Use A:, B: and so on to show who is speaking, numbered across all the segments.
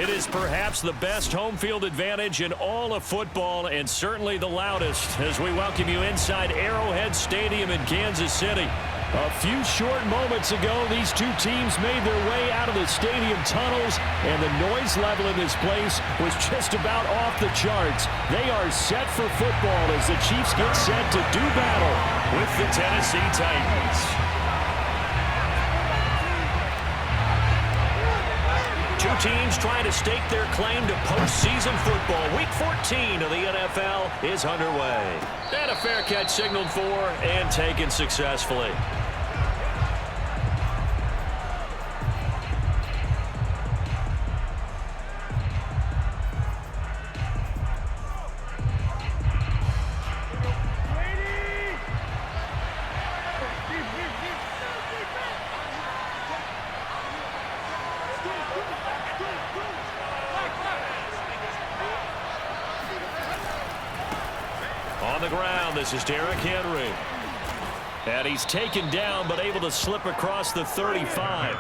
A: It is perhaps the best home field advantage in all of football and certainly the loudest as we welcome you inside Arrowhead Stadium in Kansas City. A few short moments ago, these two teams made their way out of the stadium tunnels, and the noise level in this place was just about off the charts. They are set for football as the Chiefs get set to do battle with the Tennessee Titans. Two teams trying to stake their claim to postseason football. Week 14 of the NFL is underway. And a fair catch signaled for and taken successfully. On the ground, this is Derrick Henry. And he's taken down, but able to slip across the 35.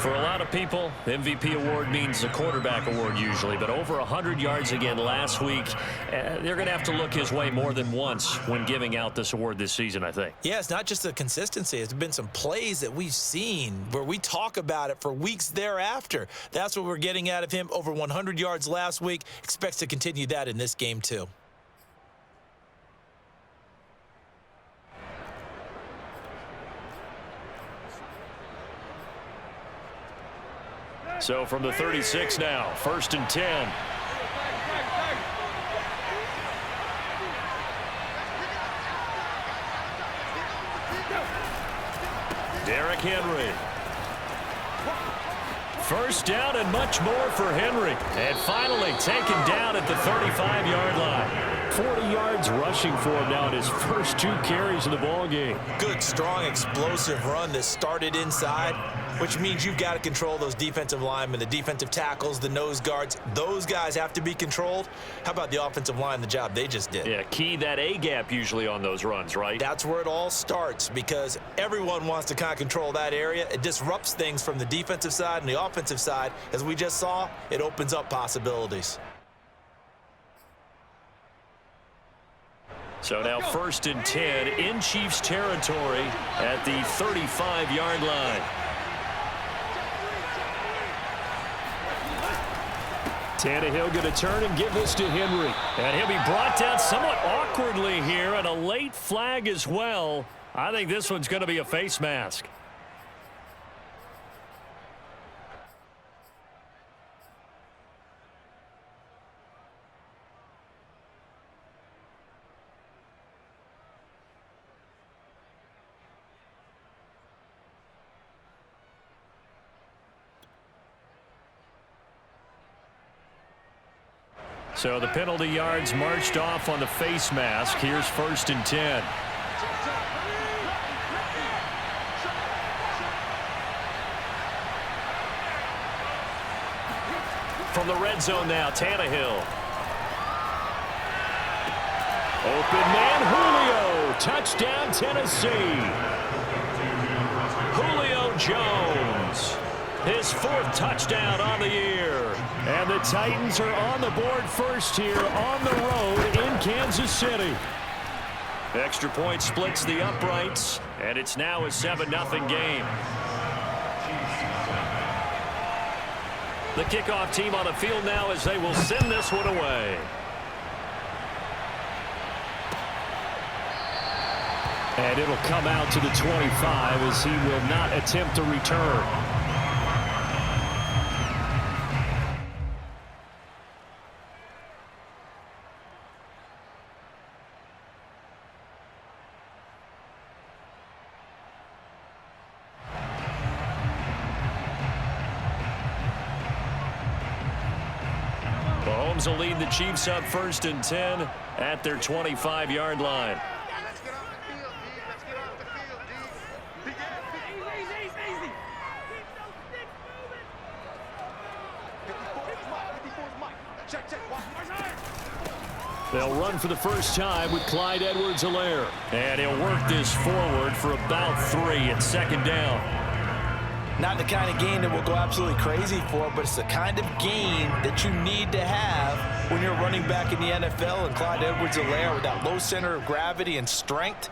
A: For a lot of people, MVP award means a quarterback award usually, but over 100 yards again last week. They're going to have to look his way more than once when giving out this award this season, I think.
B: Yeah, it's not just the consistency. It's been some plays that we've seen where we talk about it for weeks thereafter. That's what we're getting out of him. Over 100 yards last week. Expects to continue that in this game, too.
A: So from the 36 now, 1st and 10. Derrick Henry. First down and much more for Henry. And finally taken down at the 35-yard line. 40 yards rushing for him now in his first 2 carries of the ball game.
B: Good, strong, explosive run that started inside, which means you've got to control those defensive linemen, the defensive tackles, the nose guards. Those guys have to be controlled. How about the offensive line, the job they just did?
A: Yeah, key that A-gap usually on those runs, right?
B: That's where it all starts because everyone wants to kind of control that area. It disrupts things from the defensive side and the offensive side. As we just saw, it opens up possibilities.
A: So now 1st and 10 in Chiefs territory at the 35-yard line. Tannehill going to turn and give this to Henry. And he'll be brought down somewhat awkwardly here, and a late flag as well. I think this one's going to be a face mask. So the penalty yards marched off on the face mask. Here's 1st and 10. From the red zone now, Tannehill. Open man, Julio. Touchdown, Tennessee. Julio Jones. His 4th touchdown on the year. And the Titans are on the board first here on the road in Kansas City. Extra point splits the uprights, and it's now a 7-0 game. The kickoff team on the field now as they will send this one away. And it'll come out to the 25 as he will not attempt to return. Mahomes will lead the Chiefs up 1st and 10 at their 25-yard line. They'll run for the first time with Clyde Edwards-Helaire. And he'll work this forward for about 3 at 2nd down.
B: Not the kind of gain that we'll go absolutely crazy for, but it's the kind of gain that you need to have when you're running back in the NFL. And Clyde Edwards-Helaire, with that low center of gravity and strength,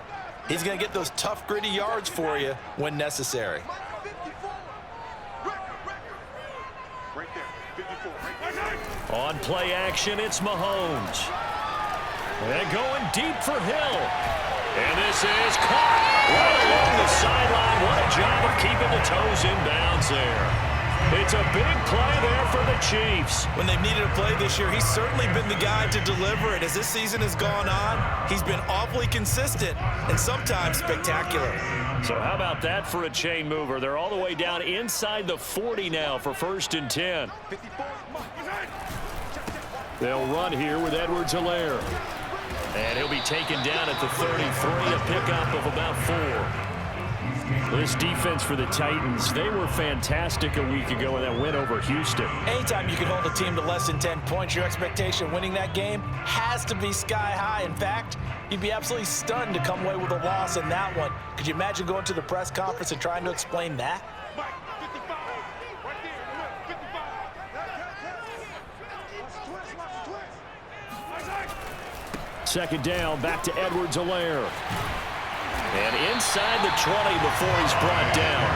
B: he's going to get those tough, gritty yards for you when necessary.
A: On play action, it's Mahomes. And going deep for Hill. And this is caught right along the sideline. What a job of keeping the toes in bounds there. It's a big play there for the Chiefs.
B: When they've needed a play this year, he's certainly been the guy to deliver it. As this season has gone on, he's been awfully consistent and sometimes spectacular.
A: So how about that for a chain mover? They're all the way down inside the 40 now for 1st and 10. They'll run here with Edwards-Helaire. And he'll be taken down at the 33, a pickup of about 4. This defense for the Titans, they were fantastic a week ago in that win over Houston.
B: Anytime you can hold a team to less than 10 points, your expectation of winning that game has to be sky high. In fact, you'd be absolutely stunned to come away with a loss in that one. Could you imagine going to the press conference and trying to explain that?
A: Second down, back to Edwards-Helaire. And inside the 20 before he's brought down.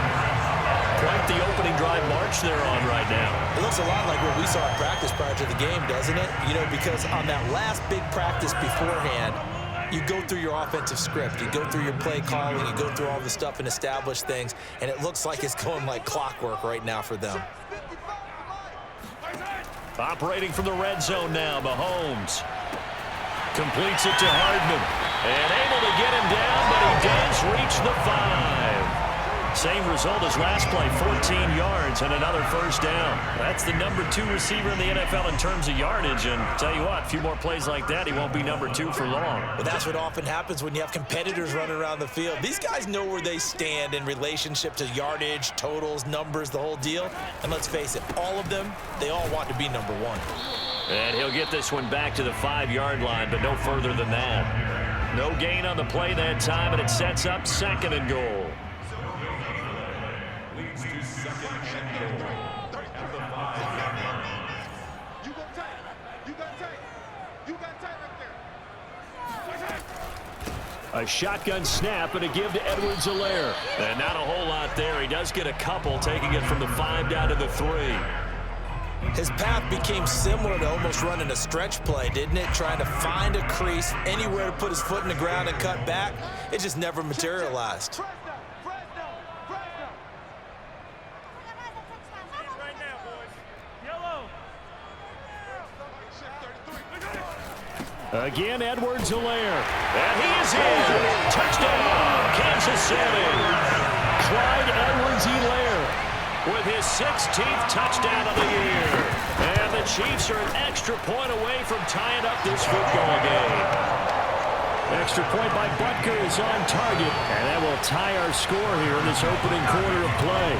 A: Quite the opening drive march they're on right now.
B: It looks a lot like what we saw in practice prior to the game, doesn't it? You know, because on that last big practice beforehand, you go through your offensive script. You go through your play calling. You go through all the stuff and establish things. And it looks like it's going like clockwork right now for them.
A: Operating from the red zone now, Mahomes. Completes it to Hardman. And able to get him down, but he does reach the 5. Same result as last play, 14 yards and another 1st down. That's the number 2 receiver in the NFL in terms of yardage. And tell you what, a few more plays like that, he won't be number 2 for long.
B: But that's what often happens when you have competitors running around the field. These guys know where they stand in relationship to yardage, totals, numbers, the whole deal. And let's face it, all of them, they all want to be number 1.
A: And he'll get this one back to the 5-yard line, but no further than that. No gain on the play that time, and it sets up 2nd and goal. A shotgun snap and a give to Edwards-Helaire. And not a whole lot there. He does get a couple, taking it from the 5 down to the 3.
B: His path became similar to almost running a stretch play, didn't it? Trying to find a crease, anywhere to put his foot in the ground and cut back. It just never materialized.
A: Again, Edwards-Helaire. And he is in. Touchdown, Kansas City. Clyde Edwards-Helaire with his 16th touchdown of the year. And the Chiefs are an extra point away from tying up this football game. Extra point by Butker is on target. And that will tie our score here in this opening quarter of play.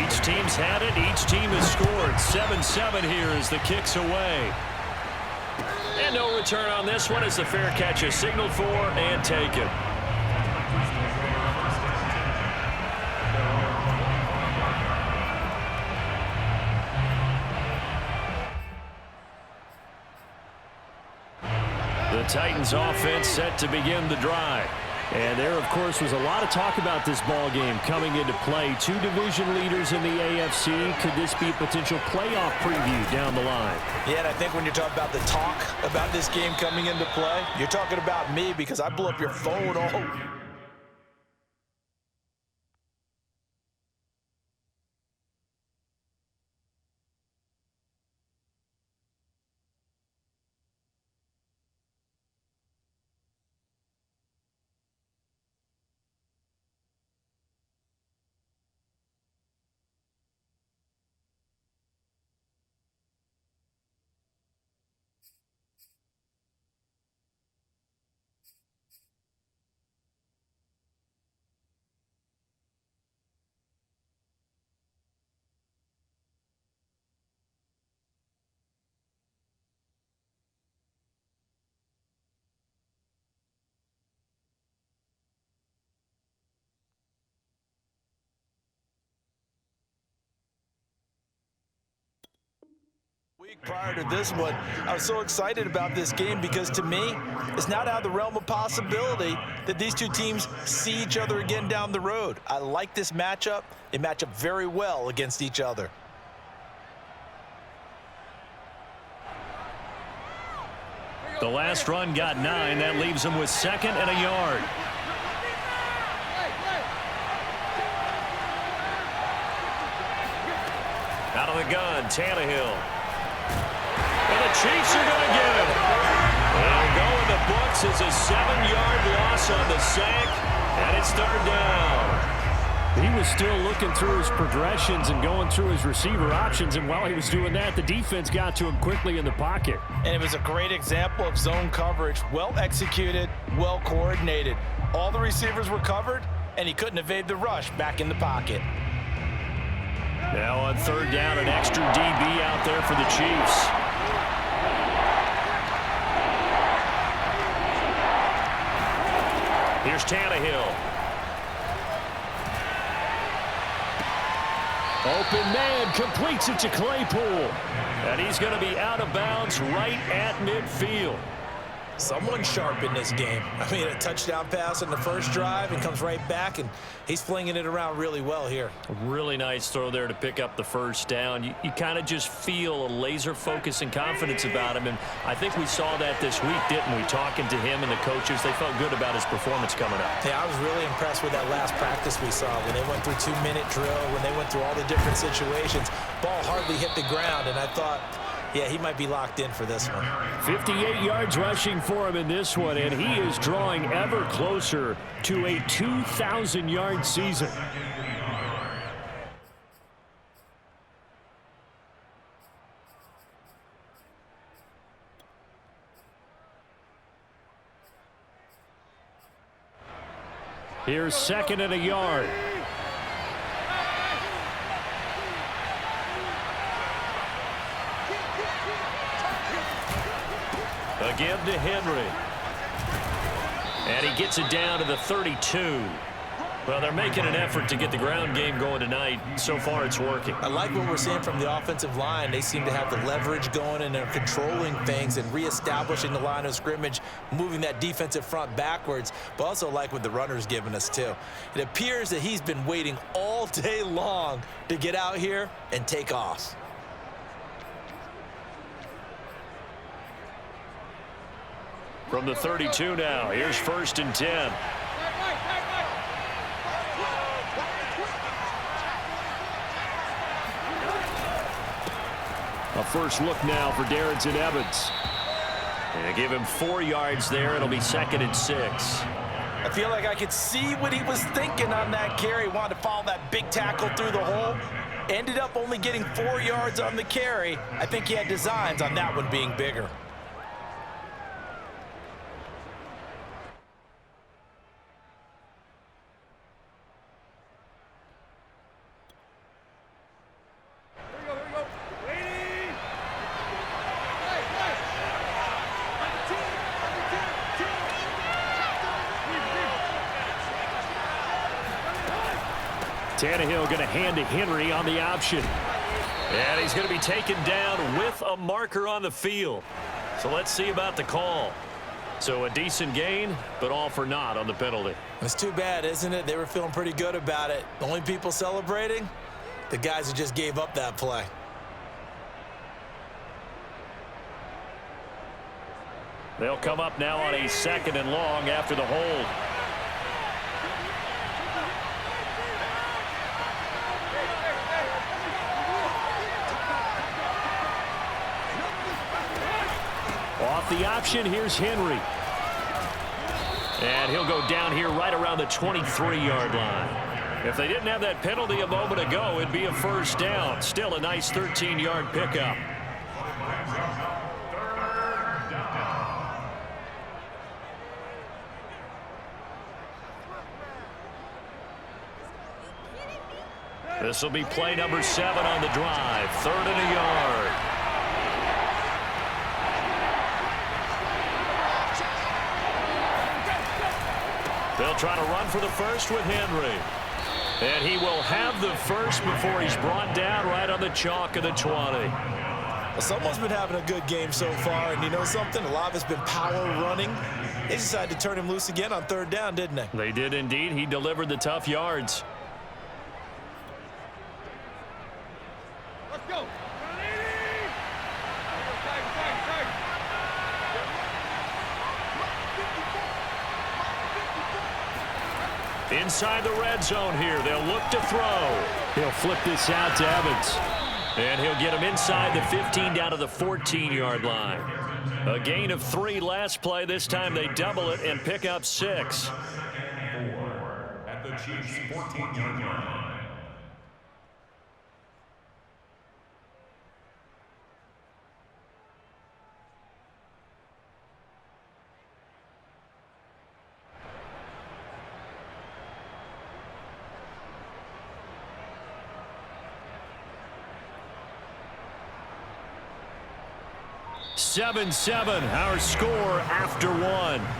A: Each team's had it. Each team has scored. 7-7 here as the kick's away. And no return on this one as the fair catch is signaled for and taken. The Titans offense set to begin the drive. And there, of course, was a lot of talk about this ball game coming into play. 2 division leaders in the AFC. Could this be a potential playoff preview down the line?
B: Yeah, and I think when you're talking about the talk about this game coming into play, you're talking about me because I blew up your phone all Prior to this one, I was so excited about this game because to me, it's not out of the realm of possibility that these two teams see each other again down the road. I like this matchup. They match up very well against each other.
A: The last run got 9. That leaves him with 2nd and a yard. Out of the gun, Tannehill. And the Chiefs are going to get him. They'll go in the books as a 7-yard loss on the sack, and it's 3rd down. He was still looking through his progressions and going through his receiver options, and while he was doing that, the defense got to him quickly in the pocket.
B: And it was a great example of zone coverage. Well executed, well coordinated. All the receivers were covered, and he couldn't evade the rush back in the pocket.
A: Now on 3rd down, an extra DB out there for the Chiefs. Here's Tannehill. Open man, completes it to Claypool. And he's going to be out of bounds right at midfield.
B: Someone sharp in this game. I mean, a touchdown pass on the first drive and comes right back, and he's flinging it around really well here.
A: A really nice throw there to pick up the first down. You kind of just feel a laser focus and confidence about him, and I think we saw that this week, didn't we? Talking to him and the coaches, they felt good about his performance coming up.
B: Yeah, I was really impressed with that last practice we saw when they went through 2-minute drill, when they went through all the different situations. Ball hardly hit the ground, and I thought, yeah, he might be locked in for this one.
A: 58 yards rushing for him in this one, and he is drawing ever closer to a 2,000-yard season. Here's 2nd and a yard. Again to Henry. And he gets it down to the 32. Well, they're making an effort to get the ground game going tonight. So far, it's working.
B: I like what we're seeing from the offensive line. They seem to have the leverage going, and they're controlling things and reestablishing the line of scrimmage, moving that defensive front backwards, but also like what the runner's giving us, too. It appears that he's been waiting all day long to get out here and take off.
A: From the 32 now, here's 1st and 10. A first look now for Darrington Evans. And they give him 4 yards there. It'll be 2nd and 6.
B: I feel like I could see what he was thinking on that carry. Wanted to follow that big tackle through the hole. Ended up only getting 4 yards on the carry. I think he had designs on that one being bigger.
A: Tannehill going to hand to Henry on the option. And he's going to be taken down with a marker on the field. So let's see about the call. So a decent gain, but all for naught on the penalty.
B: It's too bad, isn't it? They were feeling pretty good about it. The only people celebrating, the guys who just gave up that play.
A: They'll come up now on a 2nd and long after the hold. Off the option, here's Henry. And he'll go down here right around the 23-yard line. If they didn't have that penalty a moment ago, it'd be a first down. Still a nice 13-yard pickup. This will be play number 7 on the drive. 3rd and a yard. They'll try to run for the first with Henry. And he will have the first before he's brought down right on the chalk of the 20.
B: Well, someone's been having a good game so far, and you know something? A lot of it's been power running. They decided to turn him loose again on third down, didn't they?
A: They did indeed. He delivered the tough yards.
C: Let's go.
A: Inside the red zone here. They'll look to throw. He'll flip this out to Evans. And he'll get him inside the 15 down to the 14-yard line. A gain of 3 last play. This time they double it and pick up 6.
D: 4 at the Chiefs' 14-yard line.
A: Seven, our score after 1.
D: 7-7.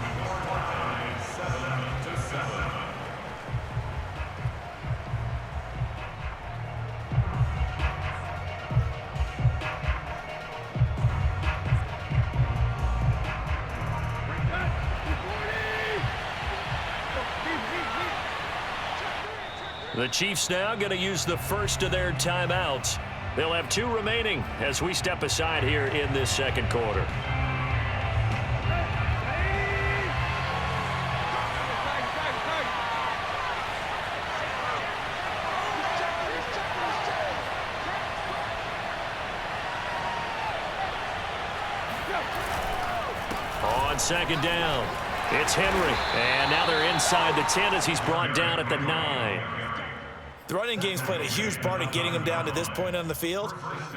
A: The Chiefs now going to use the first of their timeouts. They'll have 2 remaining as we step aside here in this second quarter. On second down, it's Henry. And now they're inside the 10 as he's brought down at the 9.
B: The running game's played a huge part in getting him down to this point on the field.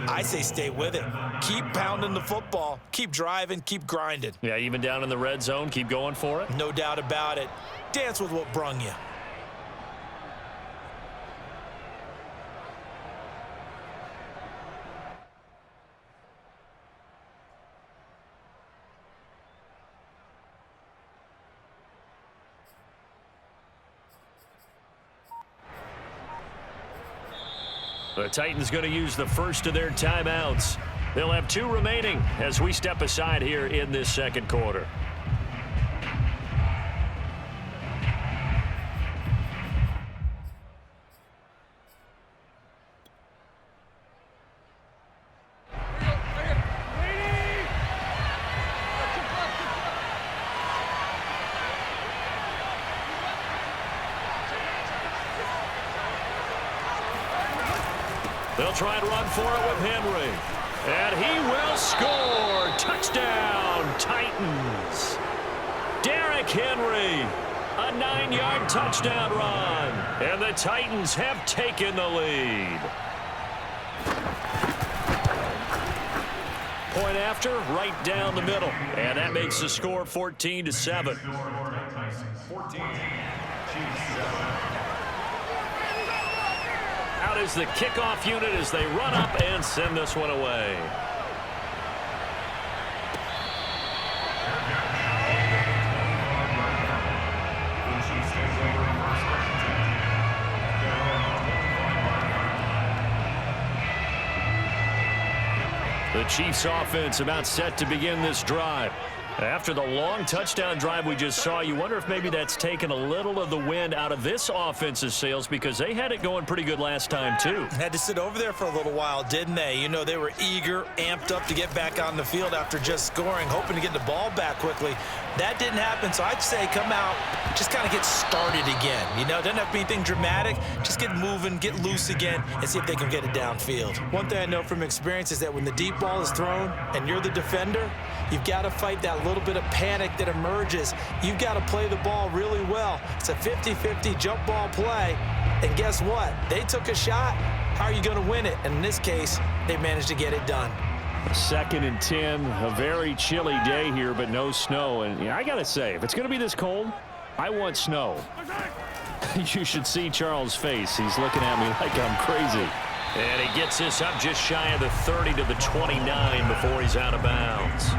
B: I say stay with it. Keep pounding the football. Keep driving. Keep grinding.
A: Yeah, even down in the red zone, keep going for it.
B: No doubt about it. Dance with what brung you.
A: The Titans going to use the first of their timeouts. They'll have 2 remaining as we step aside here in this second quarter. They'll try and run for it with Henry. And he will score. Touchdown, Titans. Derrick Henry, a 9-yard touchdown run. And the Titans have taken the lead. Point after, right down the middle. And that makes the score 14-7.
D: 14, Chiefs 7.
A: Out is the kickoff unit as they run up and send this one away. The Chiefs offense about set to begin this drive. After the long touchdown drive we just saw, you wonder if maybe that's taken a little of the wind out of this offense's sails because they had it going pretty good last time too.
B: Had to sit over there for a little while, didn't they? You know, they were eager, amped up to get back on the field after just scoring, hoping to get the ball back quickly. That didn't happen, so I'd say come out, just kind of get started again. You know, doesn't have to be anything dramatic. Just get moving, get loose again, and see if they can get it downfield. One thing I know from experience is that when the deep ball is thrown and you're the defender, you've got to fight that little bit of panic that emerges. You've got to play the ball really well. It's a 50-50 jump ball play, and guess what? They took a shot. How are you going to win it? And in this case, they managed to get it done.
A: 2nd and 10, a very chilly day here, but no snow. And I got to say, if it's going to be this cold, I want snow. You should see Charles' face. He's looking at me like I'm crazy. And he gets this up just shy of the 30 to the 29 before he's out of bounds.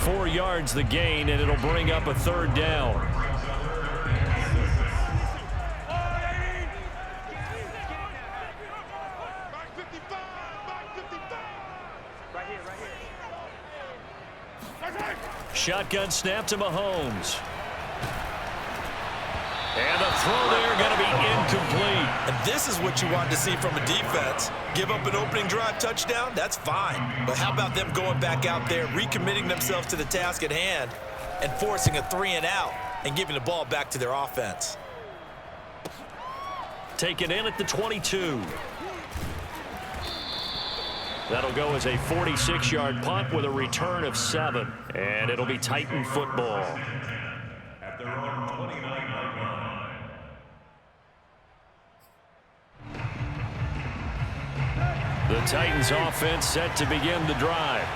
A: 4 yards the gain, and it'll bring up a 3rd down. Shotgun snap to Mahomes. And the throw there going to be incomplete.
B: And this is what you want to see from a defense. Give up an opening drive touchdown, that's fine. But how about them going back out there, recommitting themselves to the task at hand, and forcing a 3-and-out and giving the ball back to their offense.
A: Taken in at the 22. That'll go as a 46-yard punt with a return of 7. And it'll be Titan football.
D: At their own 29-yard line.
A: The Titans offense set to begin the drive.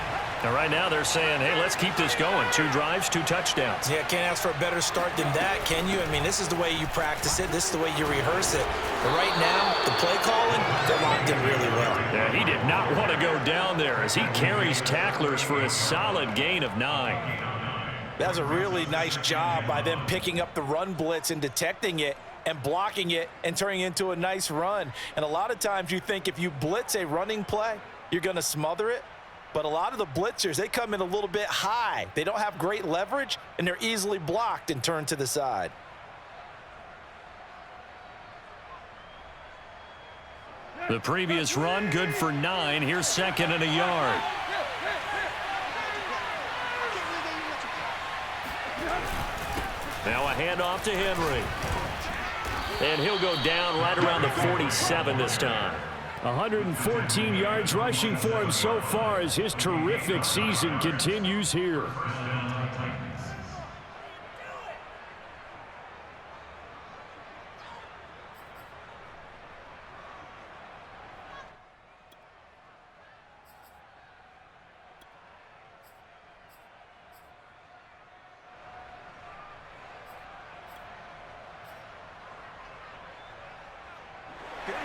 A: Now right now they're saying, hey, let's keep this going. 2 drives, 2 touchdowns.
B: Yeah, can't ask for a better start than that, can you? I mean, this is the way you practice it. This is the way you rehearse it. But right now, the play calling, they're locked in really well.
A: Yeah, he did not want to go down there as he carries tacklers for a solid gain of 9.
B: That was a really nice job by them picking up the run blitz and detecting it and blocking it and turning it into a nice run. And a lot of times you think if you blitz a running play, you're going to smother it. But a lot of the blitzers, they come in a little bit high. They don't have great leverage, and they're easily blocked and turned to the side.
A: The previous run, good for 9. Here's 2nd and a yard. Now a handoff to Henry. And he'll go down right around the 47 this time.
E: 114 yards rushing for him so far as his terrific season continues here.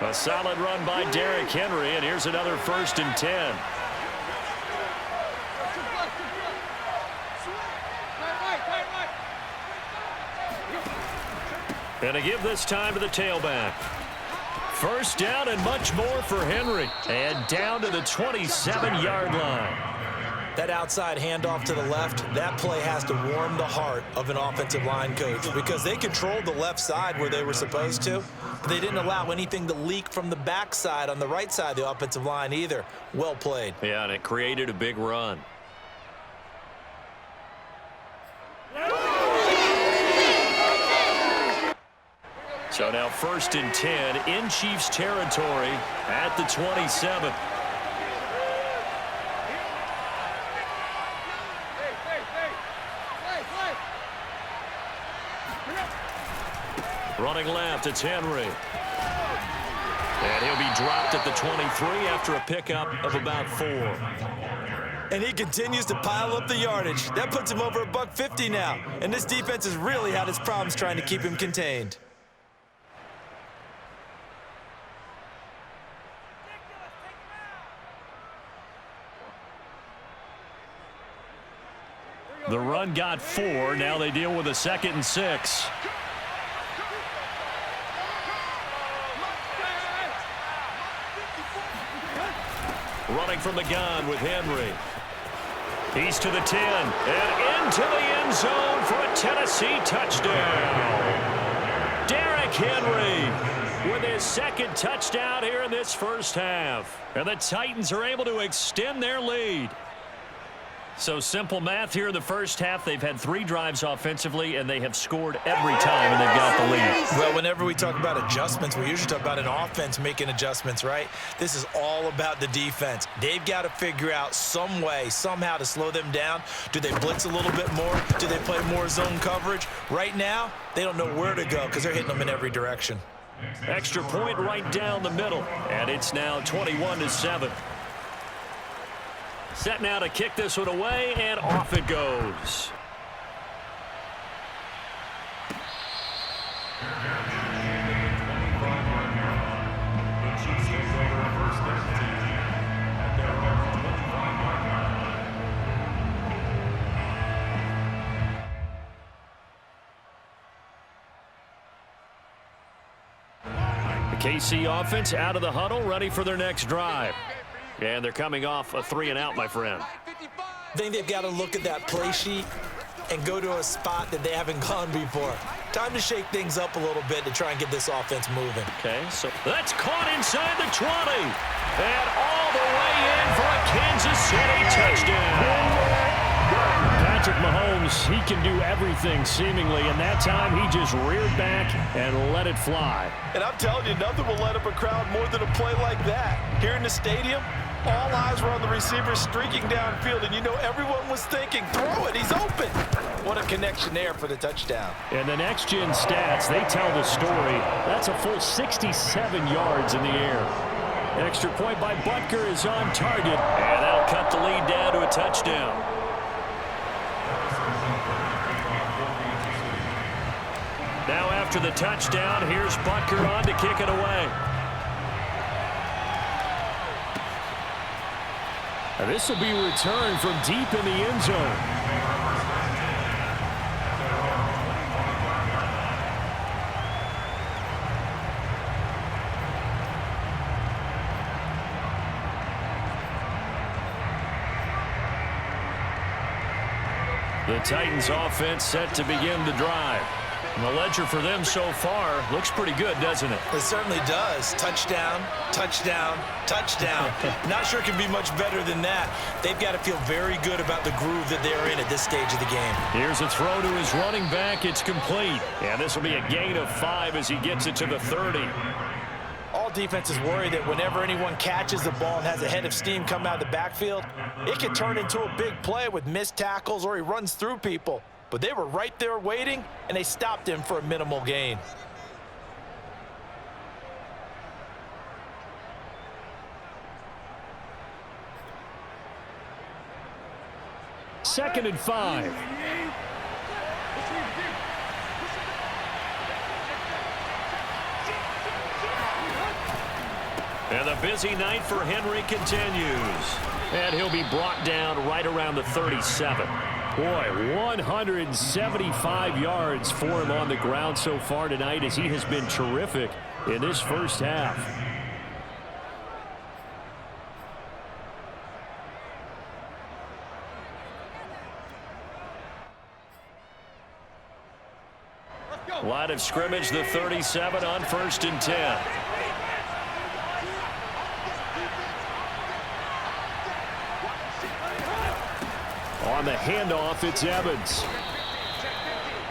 A: A solid run by Derrick Henry, and here's another 1st and 10. And to give this time to the tailback. 1st down and much more for Henry. And down to the 27-yard line.
B: That outside handoff to the left, that play has to warm the heart of an offensive line coach because they controlled the left side where they were supposed to, but they didn't allow anything to leak from the backside on the right side of the offensive line either. Well played.
A: Yeah, and it created a big run. So now 1st and 10 in Chiefs territory at the 27. Running left, it's Henry. And he'll be dropped at the 23 after a pickup of about 4.
B: And he continues to pile up the yardage. That puts him over $150 now. And this defense has really had its problems trying to keep him contained.
A: The run got 4. Now they deal with a 2nd and 6. Running from the gun with Henry. He's to the 10 and into the end zone for a Tennessee touchdown. Derrick Henry with his 2nd touchdown here in this 1st half. And the Titans are able to extend their lead. So simple math here in the 1st half. They've had 3 drives offensively, and they have scored every time, and they've got the lead.
B: Well, whenever we talk about adjustments, we usually talk about an offense making adjustments, right? This is all about the defense. They've got to figure out some way, somehow to slow them down. Do they blitz a little bit more? Do they play more zone coverage? Right now, they don't know where to go because they're hitting them in every direction.
A: Extra point right down the middle, and it's now 21-7. Set now to kick this one away, and off it goes. The KC offense out of the huddle, ready for their next drive. And they're coming off a 3-and-out, my friend.
B: I think they've got to look at that play sheet and go to a spot that they haven't gone before. Time to shake things up a little bit to try and get this offense moving.
A: Okay, so that's caught inside the 20. And all the way in for a Kansas City touchdown. Patrick Mahomes, he can do everything seemingly, and that time he just reared back and let it fly.
B: And I'm telling you, nothing will light up a crowd more than a play like that. Here in the stadium, all eyes were on the receiver streaking downfield, and you know everyone was thinking, throw it, he's open. What a connection there for the touchdown.
E: And the next-gen stats, they tell the story. That's a full 67 yards in the air. Extra point by Butker is on target, and that'll cut the lead down to a touchdown. Now after the touchdown, here's Butker on to kick it away. And this will be returned from deep in the end zone. The Titans offense set to begin the drive. And the ledger for them so far looks pretty good, doesn't it?
B: It certainly does. Touchdown, touchdown, touchdown. Not sure it can be much better than that. They've got to feel very good about the groove that they're in at this stage of the game.
A: Here's a throw to his running back. It's complete. And this will be a gain of 5 as he gets it to the 30.
B: All defenses worry that whenever anyone catches the ball and has a head of steam come out of the backfield, it can turn into a big play with missed tackles or he runs through people. But they were right there waiting, and they stopped him for a minimal gain.
E: Second and 5.
A: And the busy night for Henry continues. And he'll be brought down right around the 37.
E: Boy, 175 yards for him on the ground so far tonight as he has been terrific in this first half.
A: Line of scrimmage, the 37 on 1st and 10.
E: On the handoff, it's Evans.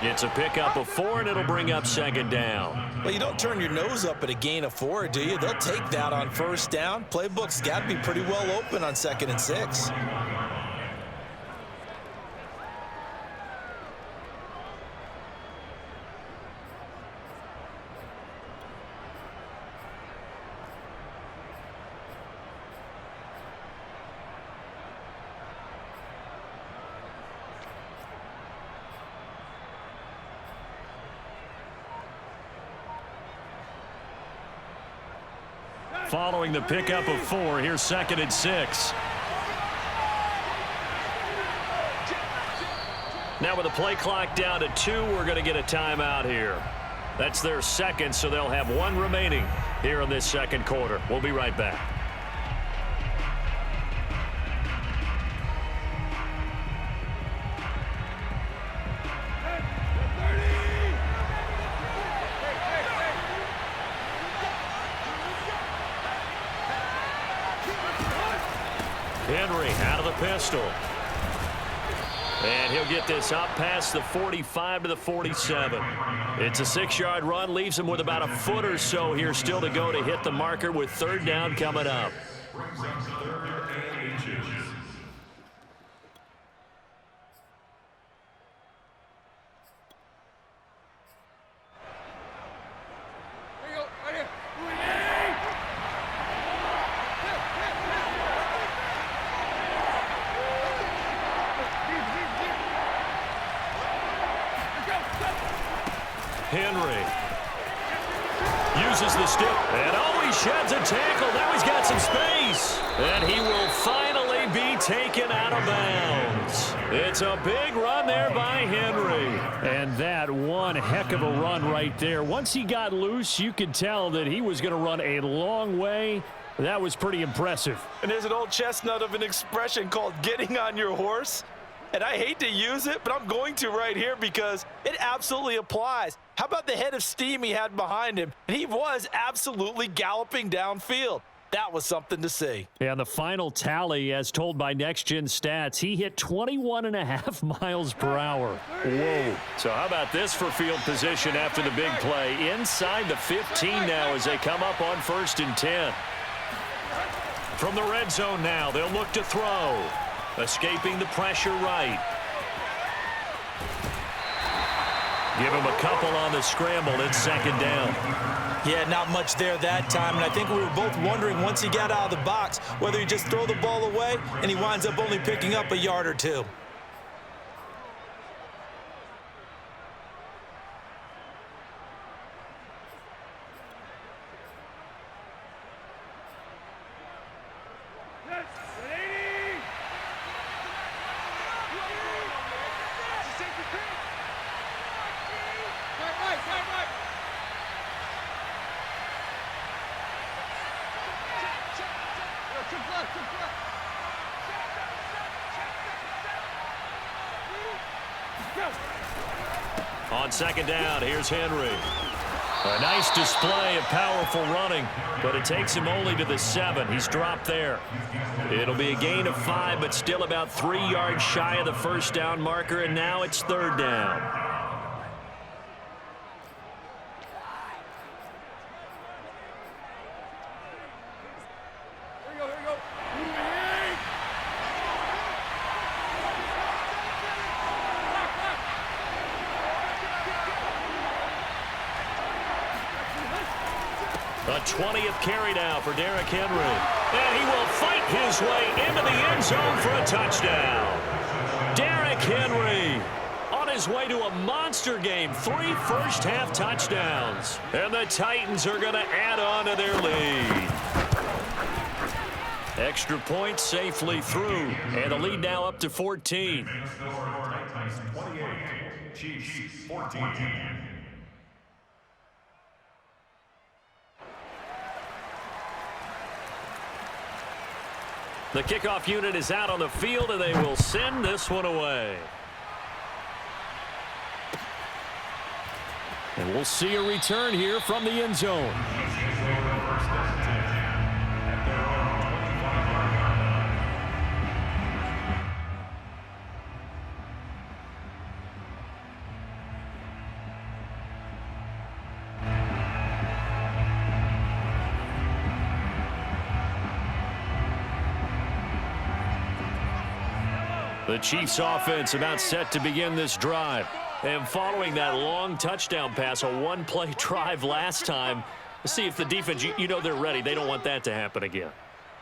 A: It's a pickup of 4, and it'll bring up 2nd down.
B: Well, you don't turn your nose up at a gain of 4, do you? They'll take that on 1st down. Playbook's got to be pretty well open on 2nd and 6.
A: Following the pickup of 4, here's 2nd and 6. Now with the play clock down to 2, we're going to get a timeout here. That's their second, so they'll have 1 remaining here in this second quarter. We'll be right back. Henry out of the pistol. And he'll get this up past the 45 to the 47. It's a 6-yard run, leaves him with about a foot or so here still to go to hit the marker with 3rd down coming up. Henry uses the stick, and he sheds a tackle. Now he's got some space, and he will finally be taken out of bounds. It's a big run there by Henry.
E: And that one heck of a run right there. Once he got loose, you could tell that he was going to run a long way That was pretty impressive.
B: And there's an old chestnut of an expression called getting on your horse. And I hate to use it, but I'm going to right here because it absolutely applies. How about the head of steam he had behind him? And he was absolutely galloping downfield. That was something to see.
E: Yeah, the final tally, as told by Next Gen Stats, he hit 21.5 miles per hour. Whoa.
A: So how about this for field position after the big play? Inside the 15 now as they come up on 1st and 10. From the red zone now, they'll look to throw. Escaping the pressure right. Give him a couple on the scramble. It's 2nd down.
B: Yeah, not much there that time, and I think we were both wondering once he got out of the box whether he just throw the ball away and he winds up only picking up a yard or two.
A: On 2nd down, here's Henry. A nice display of powerful running, but it takes him only to the 7. He's dropped there. It'll be a gain of 5, but still about 3 yards shy of the 1st down marker, and now it's 3rd down. A 20th carry now for Derrick Henry. And he will fight his way into the end zone for a touchdown. Derrick Henry on his way to a monster game. 3 first-half touchdowns. And the Titans are going to add on to their lead. Extra point safely through. And the lead now up to 14.
D: Titans 28, Chiefs 14.
A: The kickoff unit is out on the field, and they will send this one away. And we'll see a return here from the end zone. The Chiefs offense about set to begin this drive. And following that long touchdown pass, a one-play drive last time, let's see if the defense, you know they're ready. They don't want that to happen again.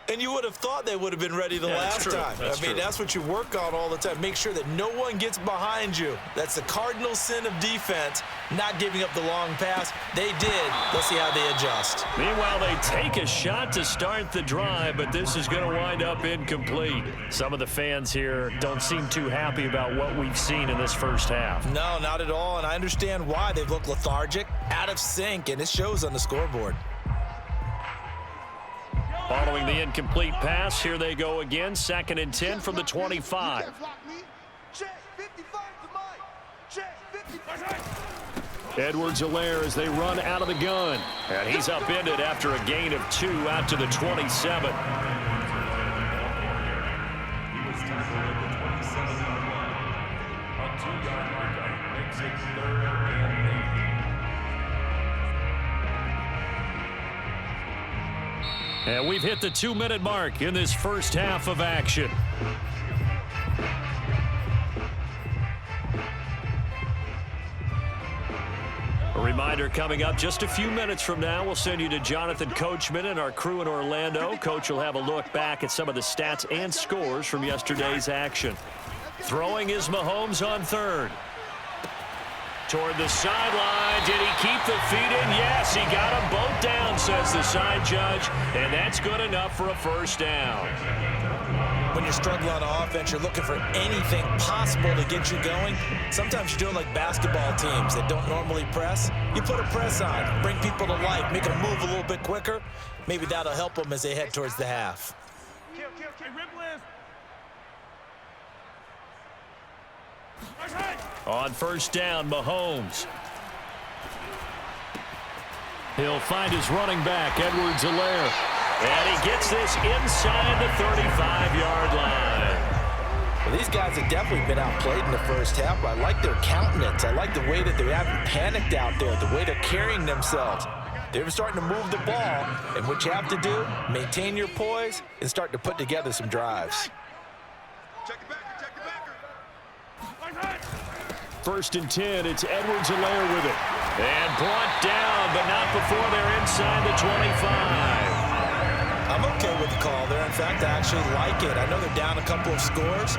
B: And you would have thought they would have been ready the last time. I mean, that's what you work on all the time. Make sure that no one gets behind you. That's the cardinal sin of defense, not giving up the long pass. They did. Let's see how they adjust.
A: Meanwhile, they take a shot to start the drive, but this is going to wind up incomplete. Some of the fans here don't seem too happy about what we've seen in this first half.
B: No, not at all, and I understand why. They've looked lethargic, out of sync, and it shows on the scoreboard.
A: Following the incomplete pass, here they go again. 2nd and 10 from the 25. Edwards-Helaire as they run out of the gun. And he's upended after a gain of 2 out to the 27.
D: He was tackled at the 27-yard line. A 2-yard marker makes it 3rd and 8.
A: And we've hit the 2-minute mark in this first half of action. A reminder coming up just a few minutes from now, we'll send you to Jonathan Coachman and our crew in Orlando. Coach will have a look back at some of the stats and scores from yesterday's action. Throwing is Mahomes on 3rd. Toward the sideline. Did he keep the feet in? Yes, he got them both down, says the side judge. And that's good enough for a first down.
B: when you're struggling on offense, you're looking for anything possible to get you going. Sometimes you're doing like basketball teams that don't normally press. You put a press on, bring people to life, make them move a little bit quicker. Maybe that'll help them as they head towards the half.
A: On first down, Mahomes. He'll find his running back, Edwards-Helaire. And he gets this inside the 35-yard line.
B: Well, these guys have definitely been outplayed in the first half, but I like their countenance. I like the way that they haven't panicked out there, the way they're carrying themselves. They're starting to move the ball, and what you have to do, maintain your poise and start to put together some drives.
C: Check it back, check it back.
A: First and 10, it's Edwards-Helaire with it. And brought down, but not before they're inside the 25.
B: I'm okay with the call there. In fact, I actually like it. I know they're down a couple of scores,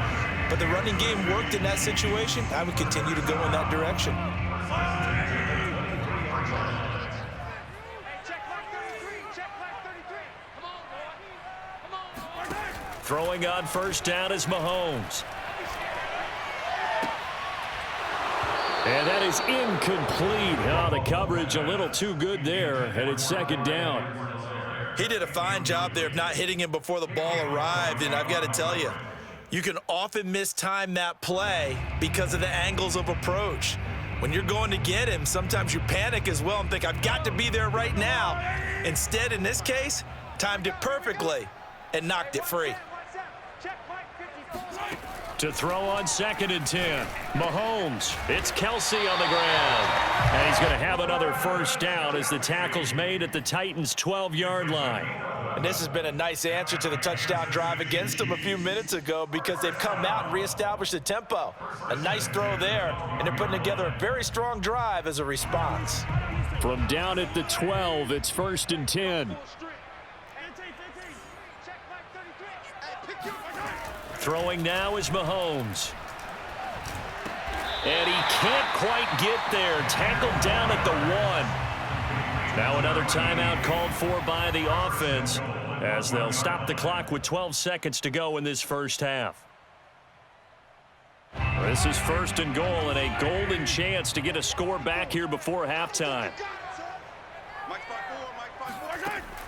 B: but the running game worked in that situation. I would continue to go in that direction.
A: Throwing on first down is Mahomes. And that is incomplete. Oh, the coverage a little too good there, and it's second down.
B: He did a fine job there of not hitting him before the ball arrived, and I've got to tell you, you can often mistime that play because of the angles of approach. When you're going to get him, sometimes you panic as well and think, I've got to be there right now. Instead, in this case, timed it perfectly and knocked it free.
A: To throw on second and 10, Mahomes. It's Kelsey on the ground. And he's going to have another first down as the tackle's made at the Titans' 12-yard line.
B: And this has been a nice answer to the touchdown drive against them a few minutes ago because they've come out and reestablished the tempo. A nice throw there, and they're putting together a very strong drive as a response.
A: From down at the 12, it's first and 10. Throwing now is Mahomes. And he can't quite get there. Tackled down at the 1. Now another timeout called for by the offense as they'll stop the clock with 12 seconds to go in this first half. This is first and goal and a golden chance to get a score back here before halftime.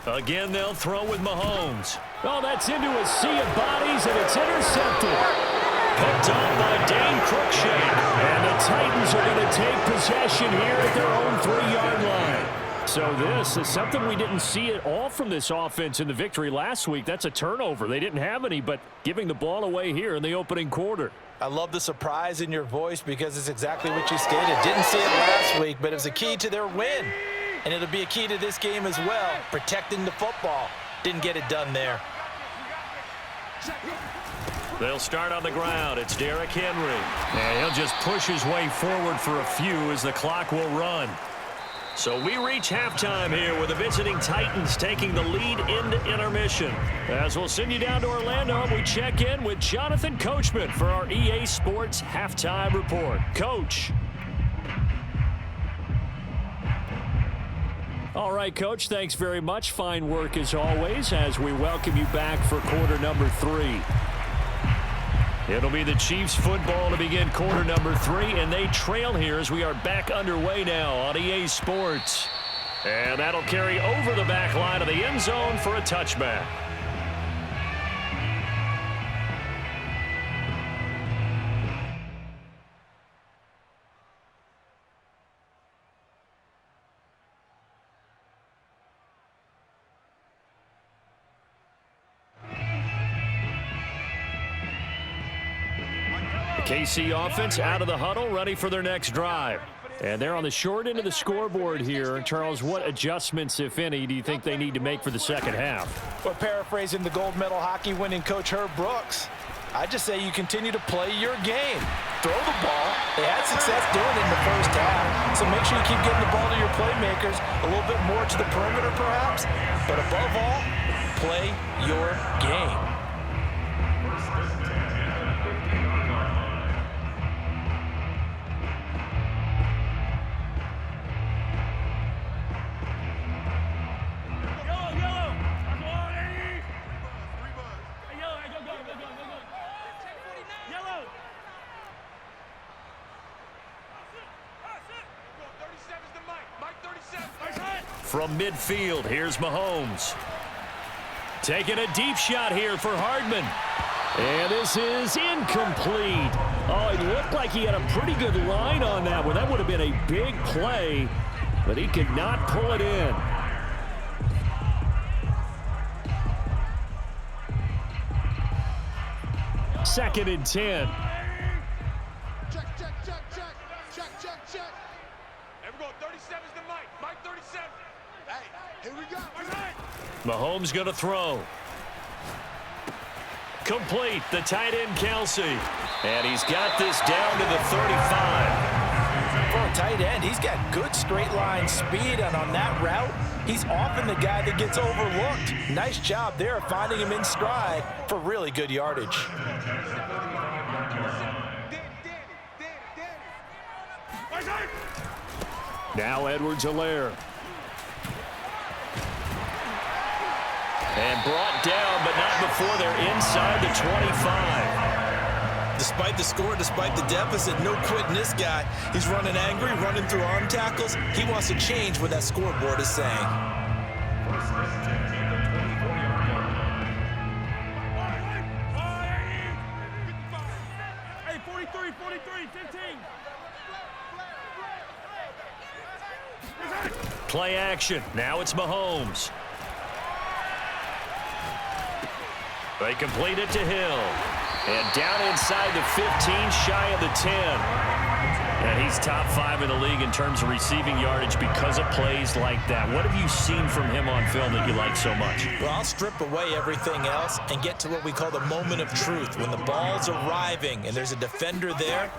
A: Again, they'll throw with Mahomes. Oh, that's into a sea of bodies, and it's intercepted. Picked up by Dane Cruikshank. And the Titans are going to take possession here at their own 3-yard line. So this is something we didn't see at all from this offense in the victory last week. That's a turnover. They didn't have any, but giving the ball away here in the opening quarter.
B: I love the surprise in your voice because it's exactly what you stated. Didn't see it last week, but it was a key to their win. And it'll be a key to this game as well, protecting the football. Didn't get it done there.
A: They'll start on the ground. It's Derrick Henry. And he'll just push his way forward for a few as the clock will run. So we reach halftime here with the visiting Titans taking the lead into intermission. As we'll send you down to Orlando, we check in with Jonathan Coachman for our EA Sports Halftime Report. Coach. All right, Coach, thanks very much. Fine work as always as we welcome you back for quarter number 3. It'll be the Chiefs football to begin quarter number 3, and they trail here as we are back underway now on EA Sports. And that'll carry over the back line of the end zone for a touchback. KC offense out of the huddle, ready for their next drive. And they're on the short end of the scoreboard here. Charles, what adjustments, if any, do you think they need to make for the second half?
B: Well, paraphrasing the gold medal hockey winning coach Herb Brooks, I just say you continue to play your game. Throw the ball. They had success doing it in the first half. So make sure you keep getting the ball to your playmakers, a little bit more to the perimeter perhaps. But above all, play your game.
A: From midfield, here's Mahomes. Taking a deep shot here for Hardman. And this is incomplete. Oh, it looked like he had a pretty good line on that one. That would have been a big play, but he could not pull it in. Second and 10.
C: Check. Here we go. 37's the Mike. Mike 37. Hey, here we go.
A: Mahomes going to throw. Complete, the tight end, Kelsey. And he's got this down to the 35.
B: For a tight end, he's got good straight line speed, and on that route, he's often the guy that gets overlooked. Nice job there of finding him in stride for really good yardage.
A: Now Edwards-Helaire. And brought down, but not before they're inside the 25.
B: Despite the score, despite the deficit, no quitting this guy. He's running angry, running through arm tackles. He wants to change what that scoreboard is saying.
C: Hey, 43, 15.
A: Play action. Now it's Mahomes. They complete it to Hill. And down inside the 15, shy of the 10. And he's top 5 in the league in terms of receiving yardage because of plays like that. What have you seen from him on film that you like so much?
B: Well, I'll strip away everything else and get to what we call the moment of truth. When the ball's arriving and there's a defender there,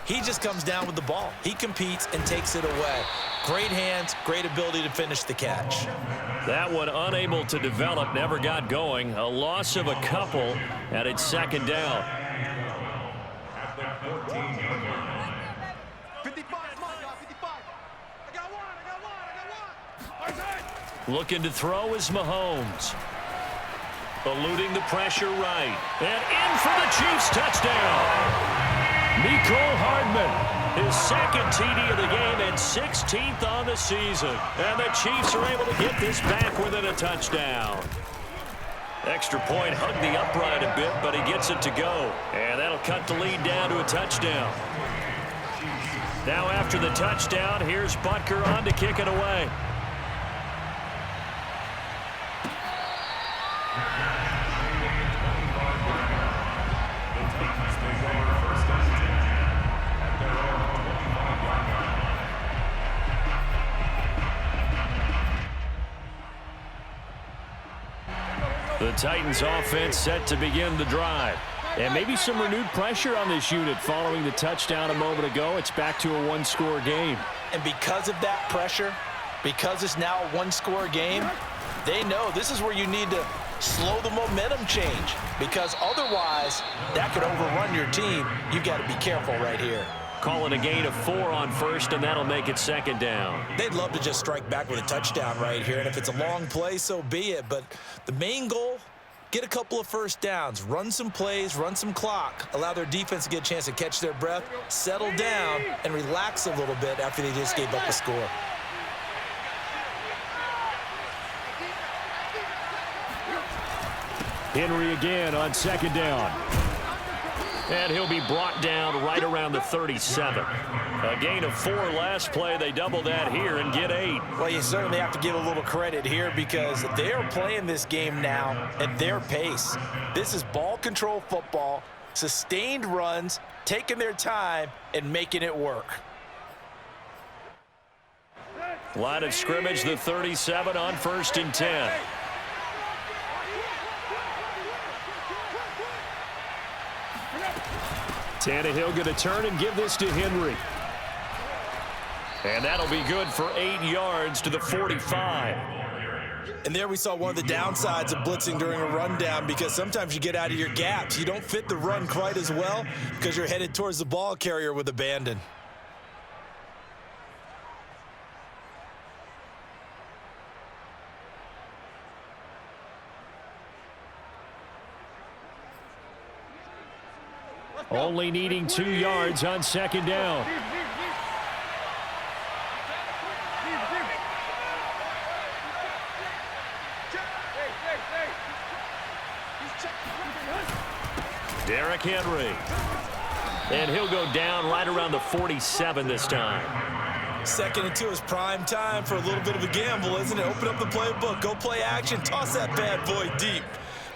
B: he just comes down with the ball. He competes and takes it away. Great hands, great ability to finish the catch.
A: That one unable to develop, never got going. A loss of a couple, and it's second down.
C: 55, 55. I got one.
A: Looking to throw is Mahomes. Eluding the pressure right. And in for the Chiefs touchdown. Mecole Hardman, his second TD of the game and 16th on the season. And the Chiefs are able to get this back within a touchdown. Extra point hugged the upright a bit, but he gets it to go. And that'll cut the lead down to a touchdown. Now after the touchdown, here's Butker on to kick it away. The Titans offense set to begin the drive. And maybe some renewed pressure on this unit following the touchdown a moment ago. It's back to a one-score game.
B: And because of that pressure, because it's now a one-score game, they know this is where you need to slow the momentum change, because otherwise that could overrun your team. You've got to be careful right here.
A: Call it a gain of 4 on first, and that'll make it second down.
B: They'd love to just strike back with a touchdown right here, and if it's a long play, so be it. But the main goal, get a couple of first downs, run some plays, run some clock, allow their defense to get a chance to catch their breath, settle down, and relax a little bit after they just gave up a score.
A: Henry again on second down. And he'll be brought down right around the 37. A gain of 4 last play. They double that here and get 8.
B: Well, you certainly have to give a little credit here because they are playing this game now at their pace. This is ball control football, sustained runs, taking their time, and making it work.
A: Line of scrimmage, the 37 on 1st and 10. Tannehill going to turn and give this to Henry. And that'll be good for 8 yards to the 45.
B: And there we saw one of the downsides of blitzing during a rundown, because sometimes you get out of your gaps. You don't fit the run quite as well because you're headed towards the ball carrier with abandon.
A: Only needing 2 yards on second down. Derrick Henry. And he'll go down right around the 47 this time.
B: Second and 2 is prime time for a little bit of a gamble, isn't it? Open up the playbook, go play action, toss that bad boy deep.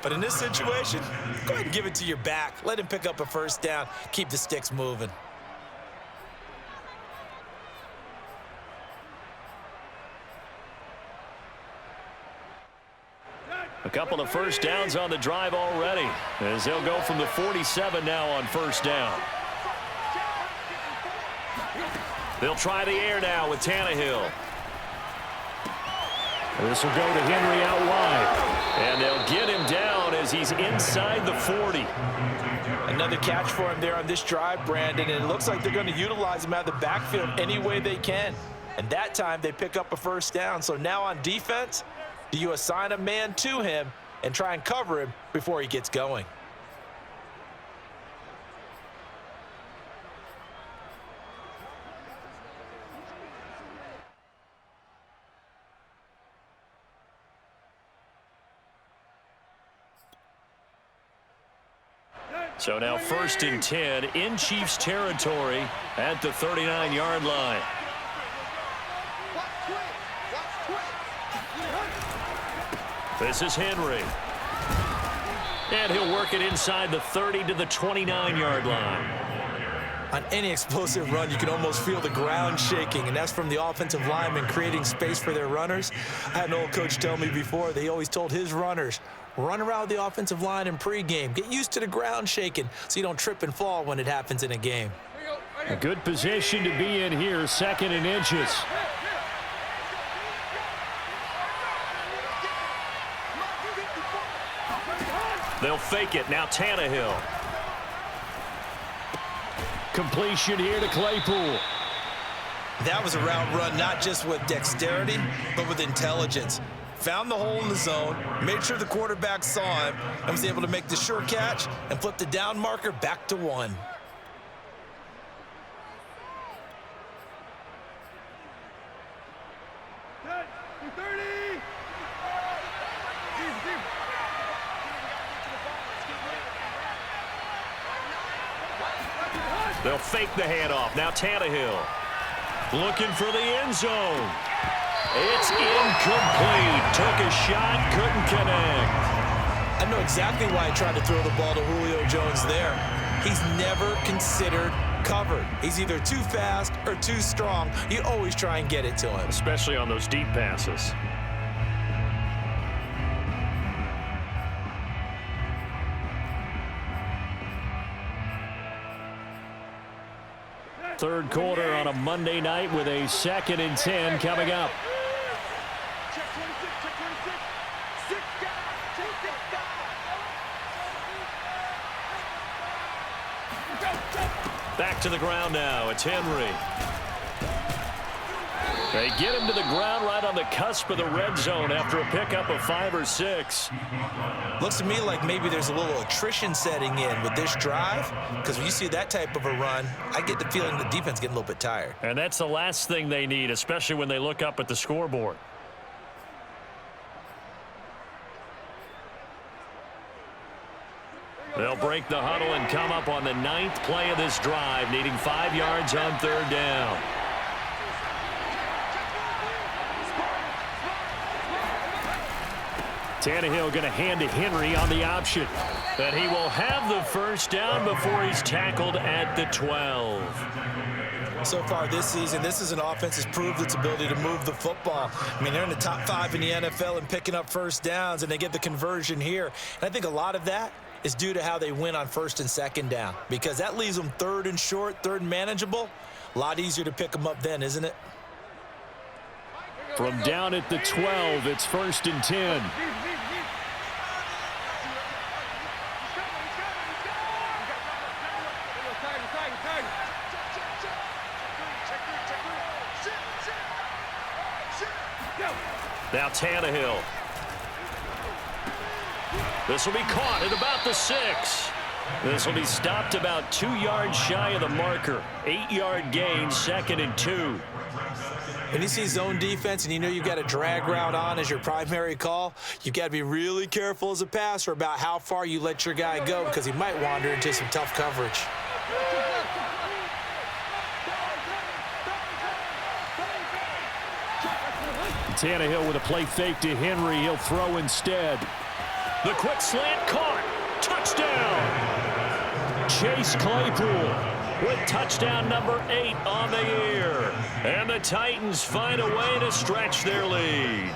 B: But in this situation, go ahead and give it to your back. Let him pick up a first down. Keep the sticks moving.
A: A couple of first downs on the drive already, as they'll go from the 47 now on first down. They'll try the air now with Tannehill. This will go to Henry out wide. And they'll get him down as he's inside the 40.
B: Another catch for him there on this drive, Brandon, and it looks like they're going to utilize him out of the backfield any way they can. And that time they pick up a first down. So now on defense, do you assign a man to him and try and cover him before he gets going?
A: So now 1st and 10 in Chiefs territory at the 39-yard line. This is Henry. And he'll work it inside the 30 to the 29-yard line.
B: On any explosive run, you can almost feel the ground shaking, and that's from the offensive linemen creating space for their runners. I had an old coach tell me before, they always told his runners, run around the offensive line in pregame. Get used to the ground shaking so you don't trip and fall when it happens in a game.
E: A good position to be in here, 2nd and inches.
A: They'll fake it. Now Tannehill.
E: Completion here to Claypool.
B: That was a route run not just with dexterity, but with intelligence. Found the hole in the zone, made sure the quarterback saw him, and was able to make the sure catch and flip the down marker back to 1.
A: They'll fake the handoff. Now Tannehill. Looking for the end zone. It's incomplete. Took a shot, couldn't connect.
B: I know exactly why he tried to throw the ball to Julio Jones there. He's never considered covered. He's either too fast or too strong. You always try and get it to him.
A: Especially on those deep passes.
E: Third quarter on a Monday night with a 2nd and 10 coming up.
A: Back to the ground now. It's Henry. They get him to the ground right on the cusp of the red zone after a pickup of 5 or 6.
B: Looks to me like maybe there's a little attrition setting in with this drive, because when you see that type of a run, I get the feeling the defense getting a little bit tired.
A: And that's the last thing they need, especially when they look up at the scoreboard. They'll break the huddle and come up on the 9th play of this drive, needing 5 yards on 3rd down.
E: Tannehill going to hand to Henry on the option.
A: And he will have the first down before he's tackled at the 12.
B: So far this season, this is an offense that's proved its ability to move the football. I mean, they're in the top 5 in the NFL and picking up first downs, and they get the conversion here. And I think a lot of that is due to how they win on 1st and 2nd down, because that leaves them 3rd and short, 3rd and manageable. A lot easier to pick them up then, isn't it?
E: From down at the 12, it's 1st and 10.
A: Now Tannehill. This will be caught at about the 6. This will be stopped about 2 yards shy of the marker. 8-yard gain, 2nd and 2.
B: When you see zone defense and you know you've got a drag route on as your primary call, you've got to be really careful as a passer about how far you let your guy go because he might wander into some tough coverage.
E: Tannehill with a play fake to Henry. He'll throw instead.
A: The quick slant caught. Touchdown. Chase Claypool with touchdown number 8 on the year. And the Titans find a way to stretch their lead.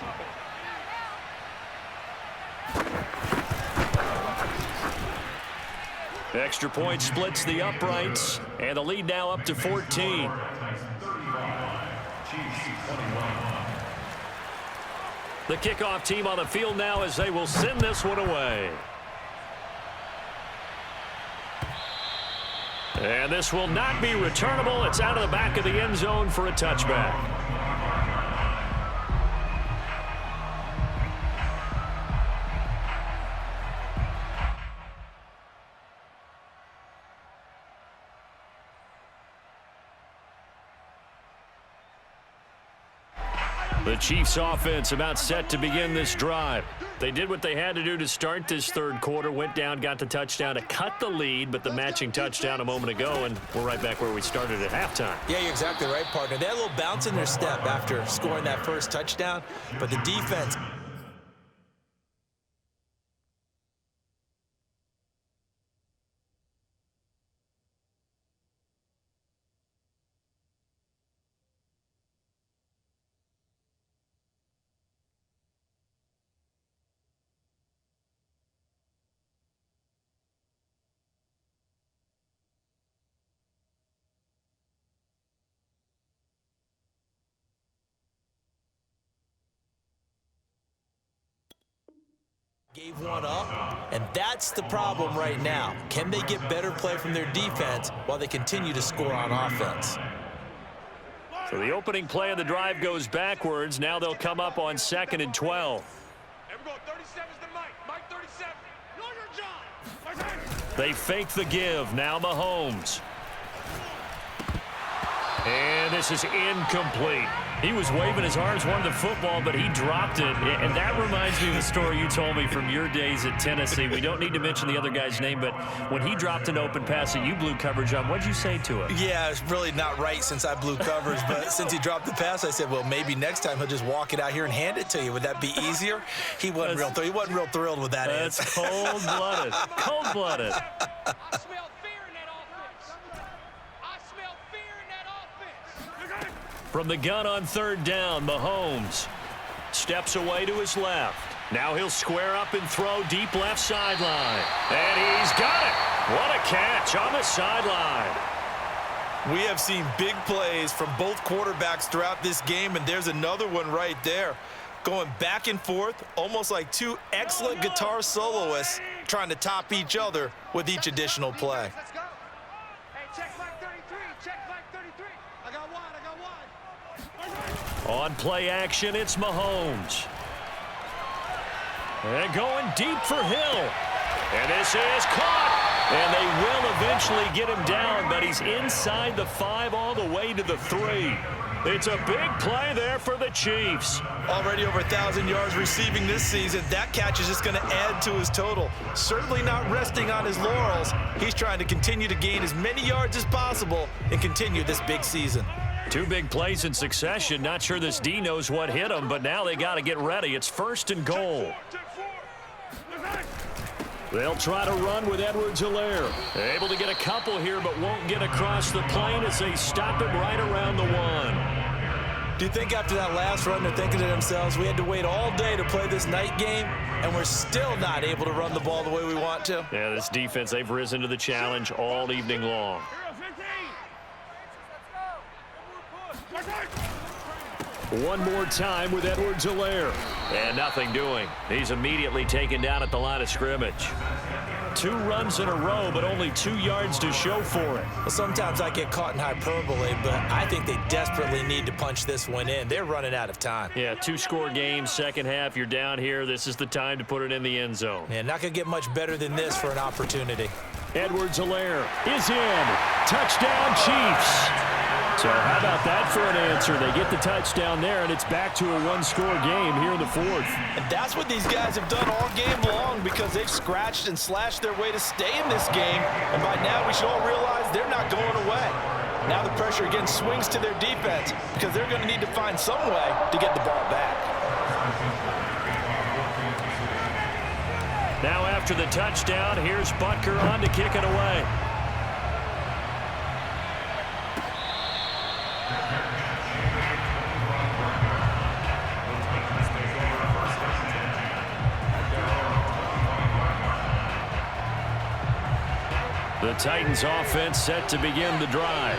A: Extra point splits the uprights, and the lead now up to 14. The kickoff team on the field now as they will send this one away. And this will not be returnable. It's out of the back of the end zone for a touchback. The Chiefs offense about set to begin this drive. They did what they had to do to start this third quarter, went down, got the touchdown to cut the lead, but the matching touchdown a moment ago, and we're right back where we started at halftime.
B: Yeah, you're exactly right, partner. They had a little bounce in their step after scoring that first touchdown, but the defense... gave one up, and that's the problem right now. Can they get better play from their defense while they continue to score on offense?
A: So the opening play of the drive goes backwards. Now they'll come up on 2nd and 12.
C: Here we go. 37's the Mike. Mike 37. Know your job.
A: They fake the give. Now Mahomes. And this is incomplete. He was waving his arms, wanted the football, but he dropped it. And that reminds me of the story you told me from your days at Tennessee. We don't need to mention the other guy's name, but when he dropped an open pass that you blew coverage on, what'd you say to him?
B: Yeah, it's really not right since I blew coverage, but since he dropped the pass, I said, well, maybe next time he'll just walk it out here and hand it to you. Would that be easier? He wasn't real thrilled with that answer.
A: That's cold-blooded. Cold-blooded.
C: I smell fear in that offense. I smell fear in that offense.
A: From the gun on 3rd down, Mahomes steps away to his left. Now he'll square up and throw deep left sideline. And he's got it. What a catch on the sideline.
B: We have seen big plays from both quarterbacks throughout this game, and there's another one right there. Going back and forth, almost like two excellent guitar soloists trying to top each other with each additional play.
C: Let's go. Hey, check Mike 33. Check Mike 33. I got one.
A: On play action, it's Mahomes. And going deep for Hill. And this is caught. And they will eventually get him down, but he's inside the 5 all the way to the 3. It's a big play there for the Chiefs.
B: Already over 1,000 yards receiving this season. That catch is just going to add to his total. Certainly not resting on his laurels. He's trying to continue to gain as many yards as possible and continue this big season.
A: 2 big plays in succession. Not sure this D knows what hit him, but now they got to get ready. It's 1st and goal. They'll try to run with Edwards-Helaire. Able to get a couple here, but won't get across the plane as they stop him right around the 1.
B: Do you think after that last run they're thinking to themselves, we had to wait all day to play this night game, and we're still not able to run the ball the way we want to?
A: Yeah, this defense, they've risen to the challenge all evening long. One more time with Edwards-Helaire. And nothing doing. He's immediately taken down at the line of scrimmage. 2 runs in a row, but only 2 yards to show for it.
B: Well, sometimes I get caught in hyperbole, but I think they desperately need to punch this one in. They're running out of time.
A: Yeah, 2-score game, second half. You're down here. This is the time to put it in the end zone.
B: Yeah, not going to get much better than this for an opportunity.
A: Edwards-Helaire is in. Touchdown, Chiefs.
E: So how about that for an answer? They get the touchdown there, and it's back to a one-score game here in the fourth.
B: And that's what these guys have done all game long because they've scratched and slashed their way to stay in this game. And by now, we should all realize they're not going away. Now the pressure again swings to their defense because they're going to need to find some way to get the ball back.
A: Now after the touchdown, here's Butker on to kick it away. The Titans offense set to begin the drive.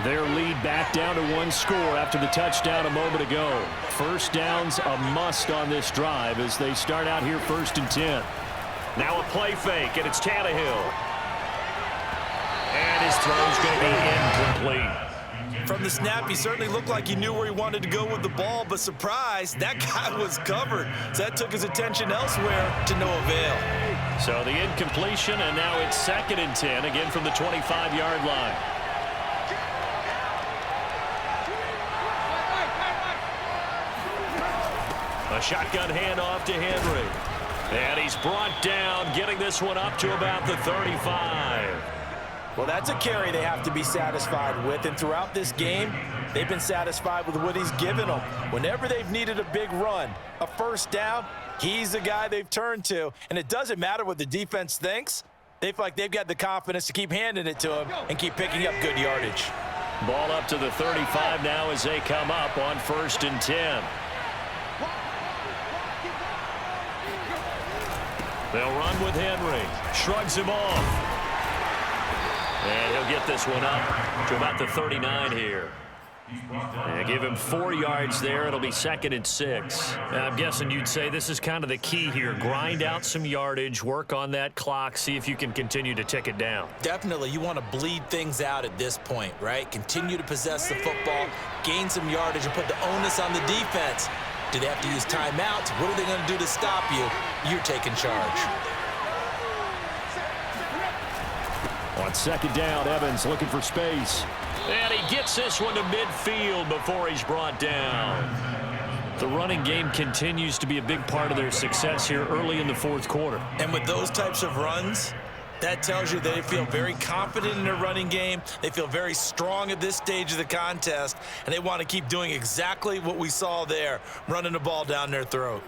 A: Their lead back down to one score after the touchdown a moment ago. First down's a must on this drive as they start out here 1st and 10. Now a play fake, and it's Tannehill. And his throw's going to be incomplete.
B: From the snap, he certainly looked like he knew where he wanted to go with the ball, but surprise, that guy was covered. So that took his attention elsewhere to no avail.
A: So the incompletion, and now it's 2nd and 10, again from the 25-yard line. A shotgun handoff to Henry. And he's brought down, getting this one up to about the 35.
B: Well, that's a carry they have to be satisfied with, and throughout this game, they've been satisfied with what he's given them. Whenever they've needed a big run, a first down, he's the guy they've turned to, and it doesn't matter what the defense thinks. They feel like they've got the confidence to keep handing it to him and keep picking up good yardage.
A: Ball up to the 35 now as they come up on 1st and 10. They'll run with Henry. Shrugs him off. And he'll get this one up to about the 39 here. And give him 4 yards there. It'll be 2nd and 6. Now, I'm guessing you'd say this is kind of the key here. Grind out some yardage, work on that clock, see if you can continue to tick it down.
B: Definitely, you want to bleed things out at this point, right? Continue to possess the football, gain some yardage, and put the onus on the defense. Do they have to use timeouts? What are they going to do to stop you? You're taking charge.
E: On 2nd down, Evans looking for space.
A: And he gets this one to midfield before he's brought down. The running game continues to be a big part of their success here early in the 4th quarter.
B: And with those types of runs, that tells you they feel very confident in their running game. They feel very strong at this stage of the contest, and they want to keep doing exactly what we saw there, running the ball down their throat.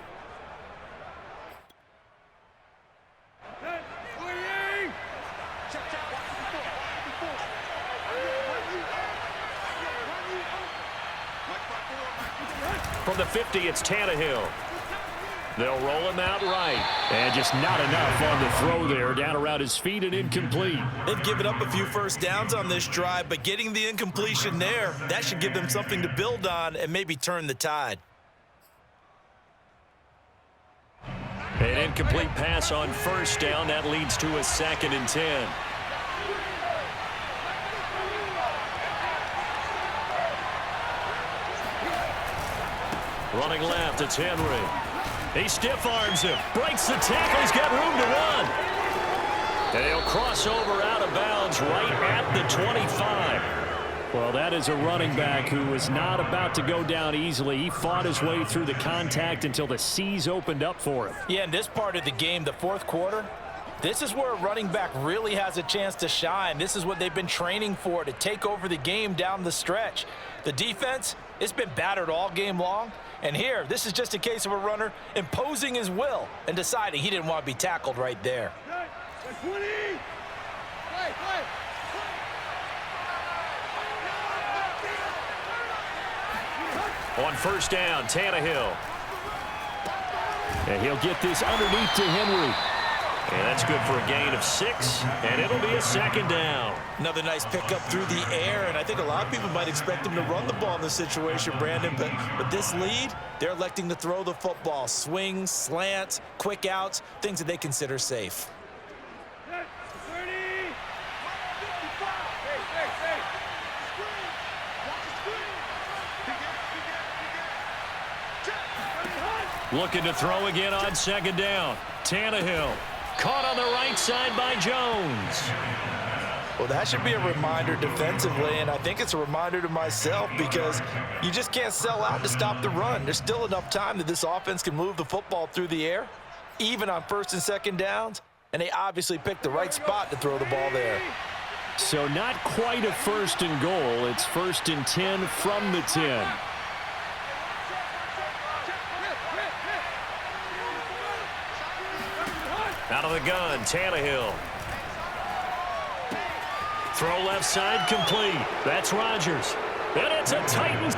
A: From the 50, it's Tannehill. They'll roll him out right.
E: And just not enough on the throw there. Down around his feet and incomplete.
B: They've given up a few first downs on this drive, but getting the incompletion there, that should give them something to build on and maybe turn the tide.
A: An incomplete pass on 1st down. That leads to a 2nd and 10. Running left, it's Henry. He stiff arms him, breaks the tackle, he's got room to run. And he'll cross over out of bounds right at the 25.
E: Well, that is a running back who was not about to go down easily. He fought his way through the contact until the seas opened up for him.
B: Yeah, in this part of the game, the 4th quarter, this is where a running back really has a chance to shine. This is what they've been training for, to take over the game down the stretch. The defense, it's been battered all game long. And here, this is just a case of a runner imposing his will and deciding he didn't want to be tackled right there.
A: On 1st down, Tannehill.
E: And he'll get this underneath to Henry.
A: And that's good for a gain of 6, and it'll be a 2nd down.
B: Another nice pickup through the air, and I think a lot of people might expect him to run the ball in this situation, Brandon, but with this lead, they're electing to throw the football. Swings, slants, quick outs, things that they consider safe.
A: Looking to throw again on 2nd down. Tannehill caught on the right side by Jones.
B: Well, that should be a reminder defensively, and I think it's a reminder to myself because you just can't sell out to stop the run. There's still enough time that this offense can move the football through the air, even on first and second downs, and they obviously picked the right spot to throw the ball there.
E: So not quite a first and goal. It's 1st and 10 from the 10.
A: Out of the gun, Tannehill. Throw left side complete. That's Rodgers. And it's a Titans.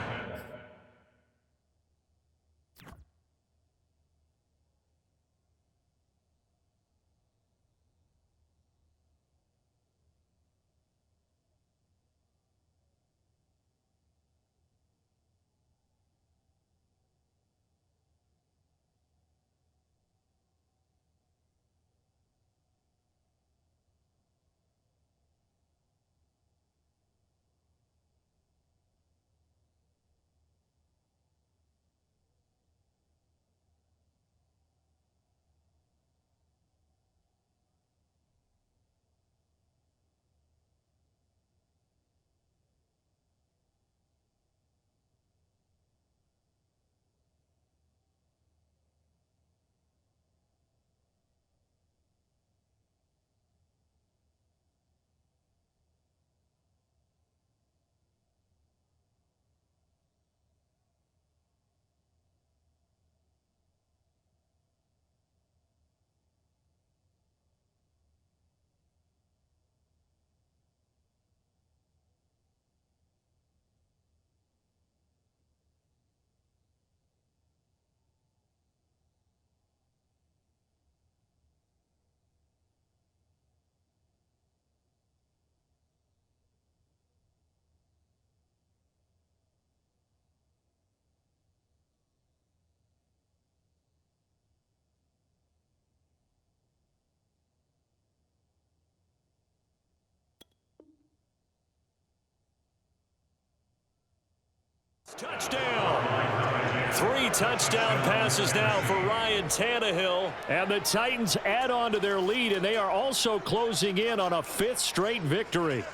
A: Touchdown. 3 touchdown passes now for Ryan Tannehill. And the Titans add on to their lead, and they are also closing in on a 5th straight victory.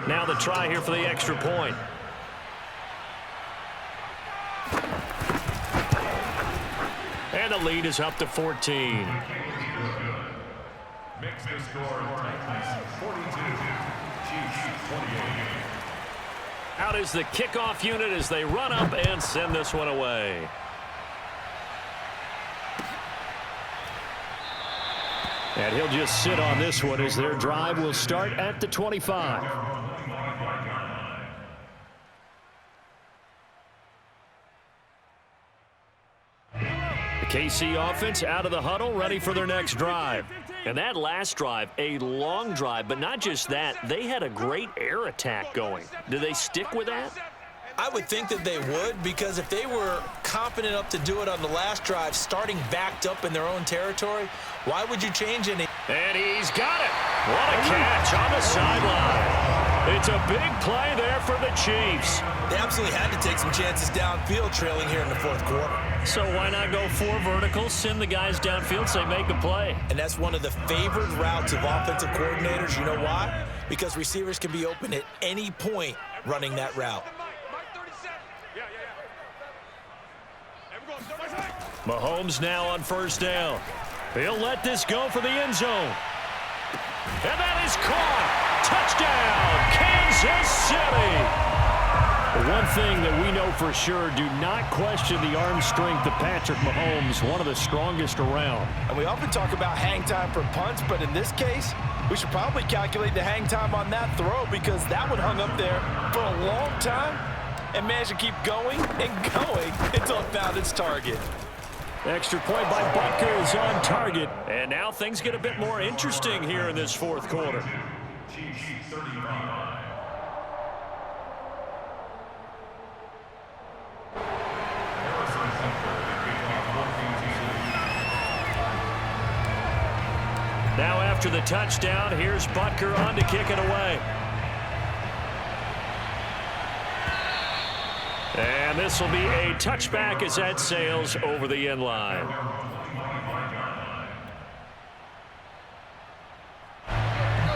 A: Now the try here for the extra point. And the lead is up to 14.
D: Makes the score Titans 42, Chiefs 28.
A: Out is the kickoff unit as they run up and send this one away. And he'll just sit on this one as their drive will start at the 25. KC offense out of the huddle, ready for their next drive. And that last drive, a long drive, but not just that, they had a great air attack going. Do they stick with that?
B: I would think that they would, because if they were confident enough to do it on the last drive, starting backed up in their own territory, why would you change any?
A: And he's got it. What a catch on the sideline. It's a big play there for the Chiefs.
B: They absolutely had to take some chances downfield trailing here in the 4th quarter.
A: So why not go 4 verticals, send the guys downfield, say make a play?
B: And that's one of the favored routes of offensive coordinators. You know why? Because receivers can be open at any point running that route.
A: Mahomes now on 1st down. He'll let this go for the end zone. And that is caught. Touchdown, Kansas City. The one thing that we know for sure, do not question the arm strength of Patrick Mahomes, one of the strongest around.
B: And we often talk about hang time for punts, but in this case, we should probably calculate the hang time on that throw, because that one hung up there for a long time and managed to keep going and going until it found its target.
A: Extra point by Butker is on target. And now things get a bit more interesting here in this 4th quarter.
D: Chiefs 35.
A: Now after the touchdown, here's Butker on to kick it away. And this will be a touchback as that sails over the end line.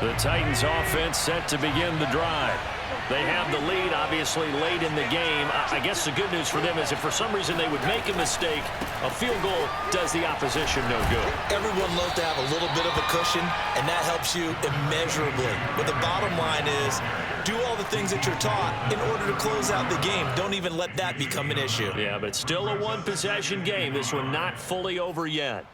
A: The Titans offense set to begin the drive. They have the lead, obviously, late in the game. I guess the good news for them is if for some reason they would make a mistake, a field goal does the opposition no good.
B: Everyone loves to have a little bit of a cushion, and that helps you immeasurably. But the bottom line is, do all the things that you're taught in order to close out the game. Don't even let that become an issue.
A: Yeah, but still a one-possession game. This one not fully over yet.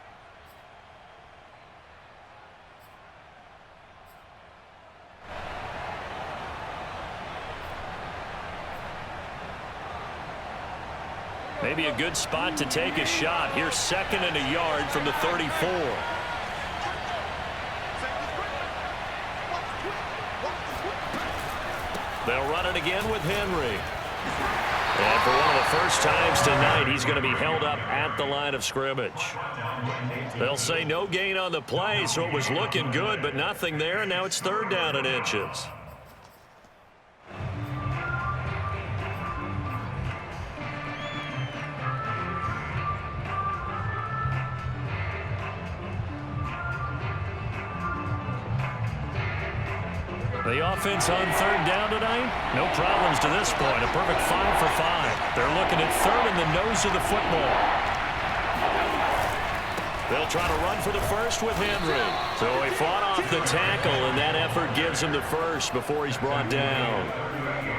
A: Maybe a good spot to take a shot. Here's 2nd and a yard from the 34. They'll run it again with Henry. And for one of the first times tonight, he's going to be held up at the line of scrimmage. They'll say no gain on the play, so it was looking good, but nothing there, and now it's 3rd down and inches. The offense on 3rd down tonight, no problems to this point. A perfect 5 for 5. They're looking at 3rd in the nose of the football. They'll try to run for the first with Henry. So he fought off the tackle, and that effort gives him the first before he's brought down.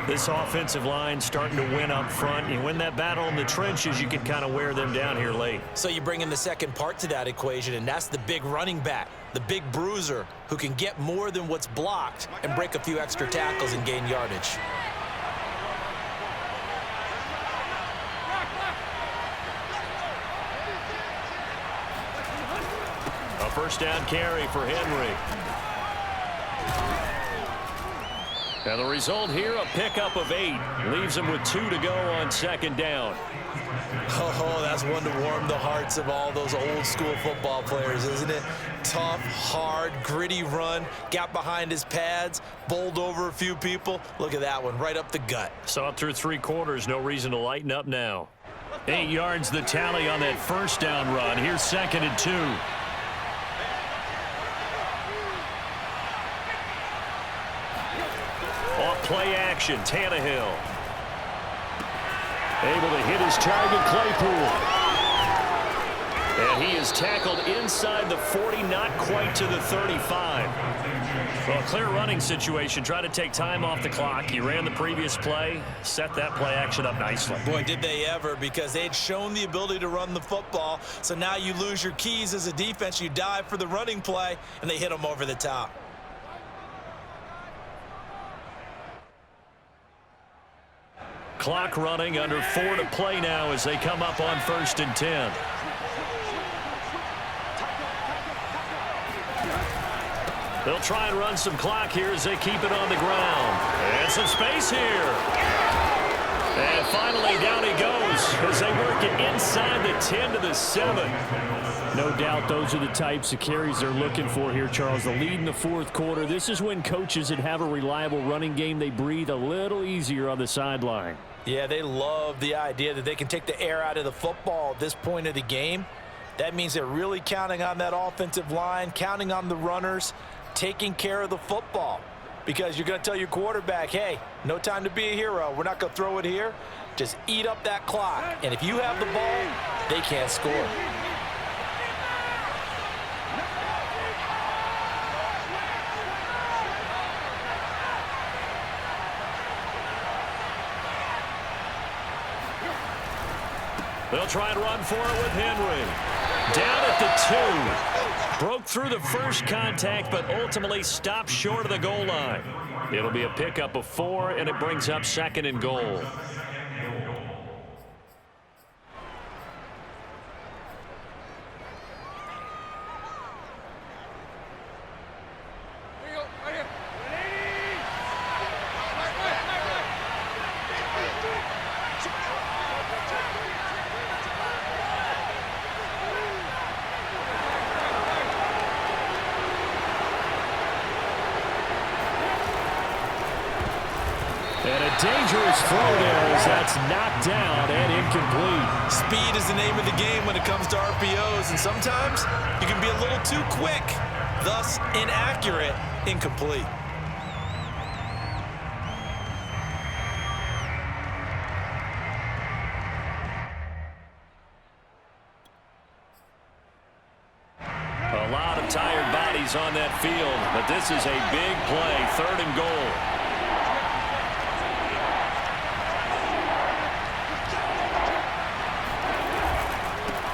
A: This offensive line starting to win up front. You win that battle in the trenches, you can kind of wear them down here late.
B: So you bring in the second part to that equation, and that's the big running back, the big bruiser who can get more than what's blocked and break a few extra tackles and gain yardage.
A: A first down carry for Henry. And the result here, a pickup of 8. Leaves him with 2 to go on 2nd down.
B: Oh, that's one to warm the hearts of all those old school football players, isn't it? Tough, hard, gritty run, got behind his pads, bowled over a few people. Look at that one, right up the gut.
A: Saw it through 3 quarters, no reason to lighten up now. 8 yards the tally on that first down run. Here's 2nd and 2. Off play action, Tannehill. Able to hit his target, Claypool. And he is tackled inside the 40, not quite to the 35. Well, a clear running situation. Try to take time off the clock. He ran the previous play, set that play action up nicely.
B: Boy, did they ever, because they'd shown the ability to run the football. So now you lose your keys as a defense. You dive for the running play, and they hit them over the top.
A: Clock running, under 4 to play now as they come up on 1st and 10. They'll try and run some clock here as they keep it on the ground. And some space here. And finally down he goes as they work it inside the 10 to the 7.
E: No doubt those are the types of carries they're looking for here, Charles. The lead in the 4th quarter. This is when coaches that have a reliable running game, they breathe a little easier on the sideline.
B: Yeah, they love the idea that they can take the air out of the football at this point of the game. That means they're really counting on that offensive line, counting on the runners, taking care of the football. Because you're going to tell your quarterback, hey, no time to be a hero. We're not going to throw it here. Just eat up that clock. And if you have the ball, they can't score.
A: They'll try and run for it with Henry. Down at the 2. Broke through the first contact, but ultimately stopped short of the goal line. It'll be a pickup of 4, and it brings up 2nd and goal. Dangerous throw there as that's knocked down and incomplete.
B: Speed is the name of the game when it comes to RPOs, and sometimes you can be a little too quick thus inaccurate, incomplete.
A: A lot of tired bodies on that field, but this is a big play, 3rd and goal.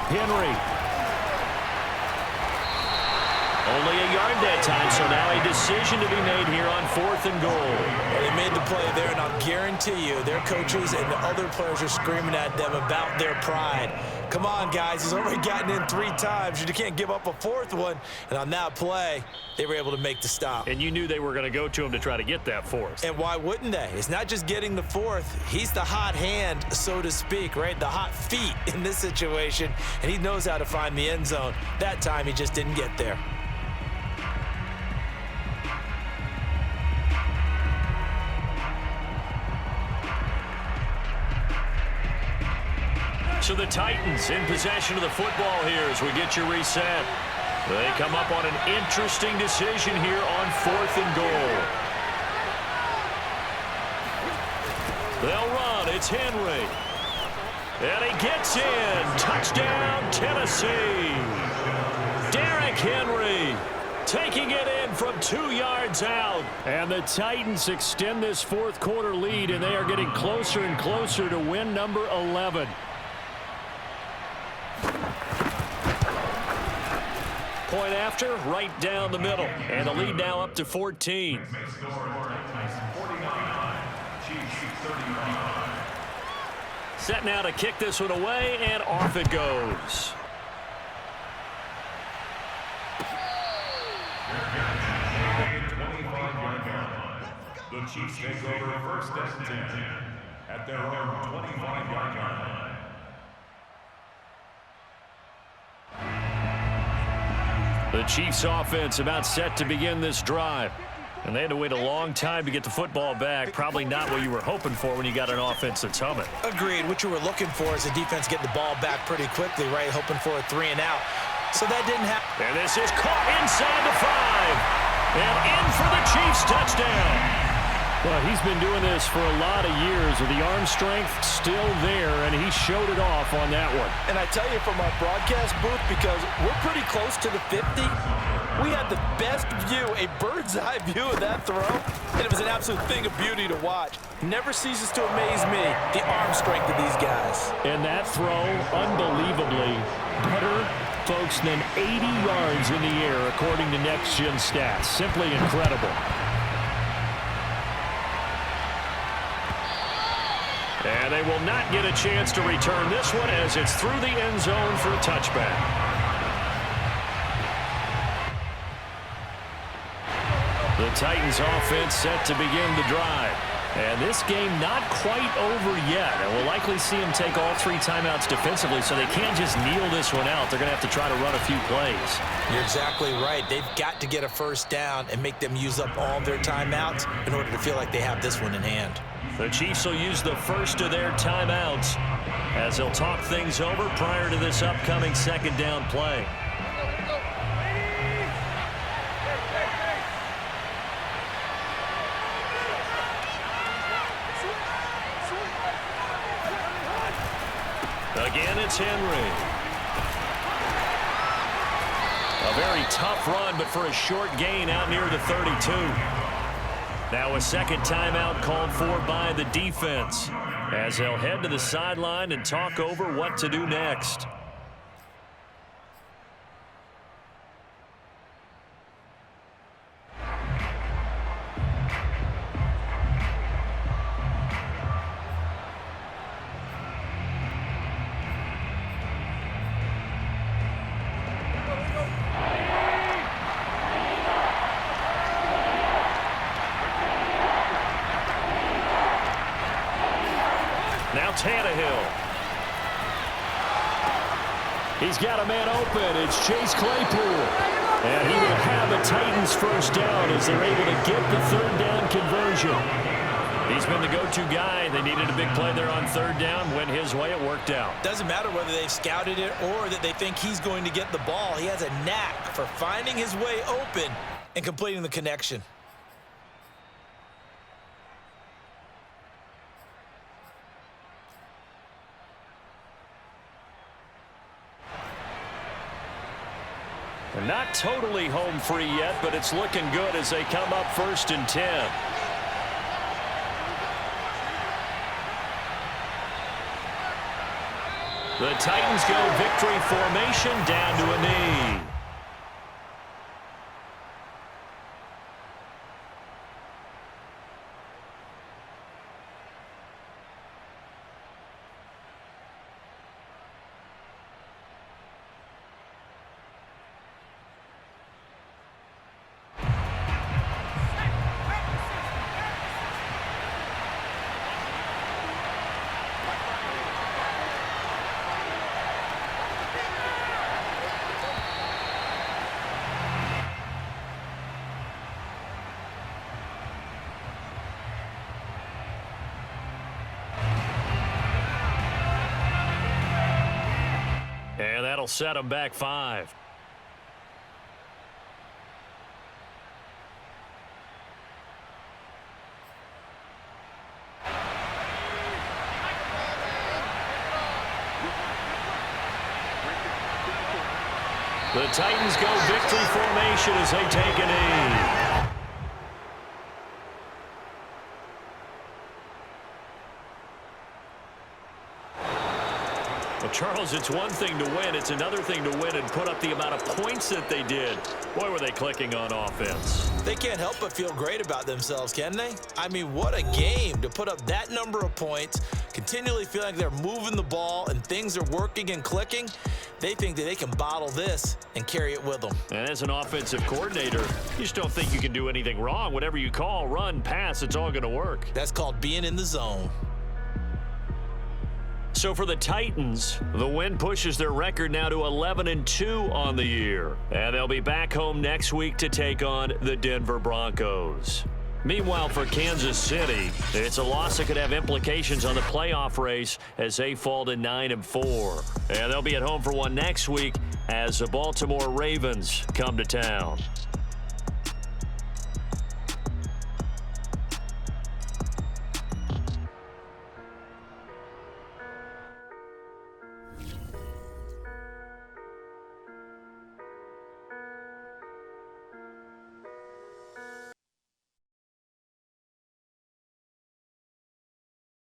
A: Henry. Only a yard that time, so now a decision to be made here on 4th and goal.
B: Well, they made the play there, and I'll guarantee you their coaches and the other players are screaming at them about their pride. Come on, guys. He's already gotten in 3 times. You can't give up a 4th one. And on that play, they were able to make the stop.
A: And you knew they were going to go to him to try to get that 4th.
B: And why wouldn't they? It's not just getting the 4th. He's the hot hand, so to speak, right? The hot feet in this situation. And he knows how to find the end zone. That time, he just didn't get there.
A: So the Titans in possession of the football here as we get you reset. They come up on an interesting decision here on 4th and goal. They'll run. It's Henry. And he gets in. Touchdown, Tennessee. Derrick Henry taking it in from 2 yards out. And the Titans extend this 4th quarter lead, and they are getting closer and closer to win number 11. Point after, right down the middle. And the lead now up to 14. Set now to kick this one away, and off it goes.
D: The Chiefs take over 1st and 10 at their own 25-yard line.
A: The Chiefs offense about set to begin this drive. And they had to wait a long time to get the football back. Probably not what you were hoping for when you got an offense that's humming.
B: Agreed. What you were looking for is the defense getting the ball back pretty quickly, right? Hoping for a 3 and out. So that didn't happen.
A: And this is caught inside the 5. And in for the Chiefs touchdown. Well, he's been doing this for a lot of years with the arm strength still there, and he showed it off on that one.
B: And I tell you from our broadcast booth, because we're pretty close to the 50, we had the best view, a bird's-eye view of that throw, and it was an absolute thing of beauty to watch. Never ceases to amaze me, the arm strength of these guys.
A: And that throw, unbelievably better, folks, than 80 yards in the air, according to Next Gen Stats. Simply incredible. And they will not get a chance to return this one as it's through the end zone for a touchback. The Titans offense set to begin the drive. And this game not quite over yet. And we'll likely see them take all 3 timeouts defensively, so they can't just kneel this one out. They're going to have to try to run a few plays.
B: You're exactly right. They've got to get a first down and make them use up all their timeouts in order to feel like they have this one in hand.
A: The Chiefs will use the first of their timeouts as they'll talk things over prior to this upcoming 2nd down play. Again, it's Henry. A very tough run, but for a short gain out near the 32. Now a 2nd timeout called for by the defense as they'll head to the sideline and talk over what to do next. Now Tannehill. He's got a man open. It's Chase Claypool. And he will have a Titans first down as they're able to get the 3rd down conversion. He's been the go-to guy. They needed a big play there on third down. Went his way. It worked out.
B: Doesn't matter whether they've scouted it or that they think he's going to get the ball. He has a knack for finding his way open and completing the connection.
A: They're not totally home free yet, but it's looking good as they come up 1st and 10. The Titans go victory formation down to a knee. And that'll set them back 5. The Titans go victory formation as they take a knee. Well, Charles, it's one thing to win. It's another thing to win and put up the amount of points that they did. Boy, were they clicking on offense.
B: They can't help but feel great about themselves, can they? I mean, what a game to put up that number of points, continually feel like they're moving the ball and things are working and clicking. They think that they can bottle this and carry it with them.
A: And as an offensive coordinator, you just don't think you can do anything wrong. Whatever you call, run, pass, it's all going to work.
B: That's called being in the zone.
A: So for the Titans, the win pushes their record now to 11-2 on the year. And they'll be back home next week to take on the Denver Broncos. Meanwhile, for Kansas City, it's a loss that could have implications on the playoff race as they fall to 9-4. And they'll be at home for one next week as the Baltimore Ravens come to town.